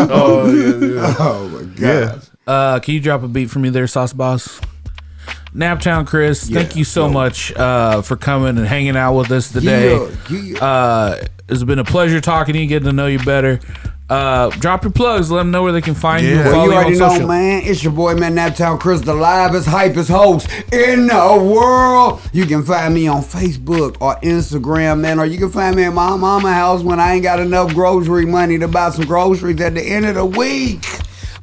Oh my god. Can you drop a beat for me there, Sauce Boss? Naptown Chris, thank you so much for coming and hanging out with us today. It's been a pleasure talking to you, getting to know you better. Drop your plugs. Let them know where they can find you. Well, you already know, man. It's your boy, man, Naptown Chris, the livest, hypest host in the world. You can find me on Facebook or Instagram, man, or you can find me at my mama's house when I ain't got enough grocery money to buy some groceries at the end of the week.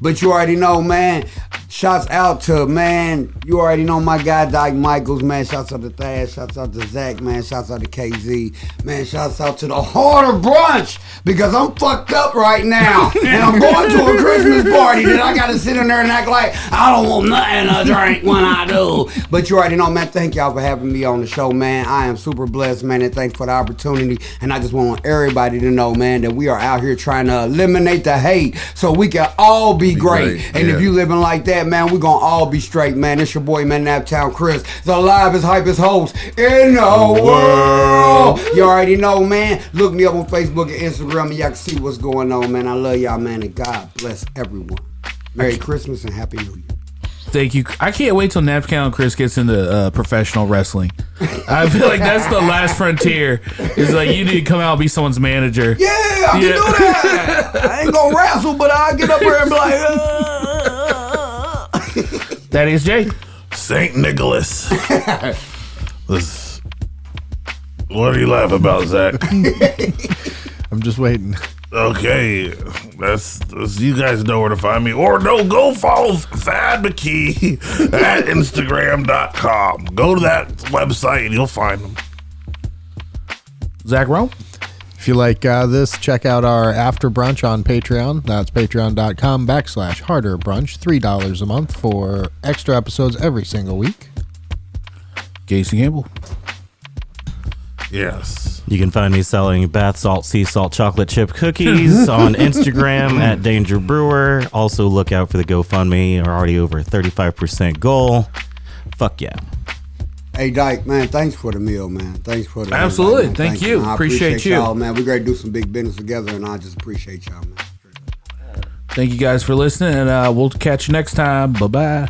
But you already know, man. Shouts out to, man, you already know my guy, Dyke Michaels, man. Shouts out to Thaddaeus. Shouts out to Zach, man. Shouts out to KZ. Man, shouts out to the Harder Brunch because I'm fucked up right now. And I'm going to a Christmas party that I got to sit in there and act like I don't want nothing to drink when I do. But you already know, man. Thank y'all for having me on the show, man. I am super blessed, man, and thanks for the opportunity. And I just want everybody to know, man, that we are out here trying to eliminate the hate so we can all be great. And if you living like that, man, we gonna all be straight, man. It's your boy, man, Naptown Chris, the livest, hypest host in the world. You already know, man. Look me up on Facebook and Instagram and y'all can see what's going on, man. I love y'all, man, and God bless everyone. Merry Christmas and Happy New Year. Thank you. I can't wait till Naptown Chris gets into professional wrestling. I feel like that's the last frontier. It's like you need to come out and be someone's manager. Yeah, I can do that. I ain't gonna wrestle, but I'll get up here and be like, Thaddaeus J. St. Nicholas. What are you laughing about, Zach? I'm just waiting. Okay, that's you guys know where to find me. Or no, go follow Thad Mckee at Instagram.com. Go to that website and you'll find them. Zach Rome. If you like this, check out our After Brunch on Patreon. That's patreon.com/Harder Brunch. $3 a month for extra episodes every single week. Casey Campbell. Yes. You can find me selling bath salt, sea salt, chocolate chip cookies on Instagram at Danger Brewer. Also, look out for the GoFundMe. We're already over 35% goal. Fuck yeah. hey, Dyke, man, thanks for the meal, man. Thanks for the Absolutely. meal, man. Thank you. I Appreciate you. y'all, man. We're going to do some big business together, and I just appreciate y'all, man. Thank you guys for listening, and we'll catch you next time. Bye-bye.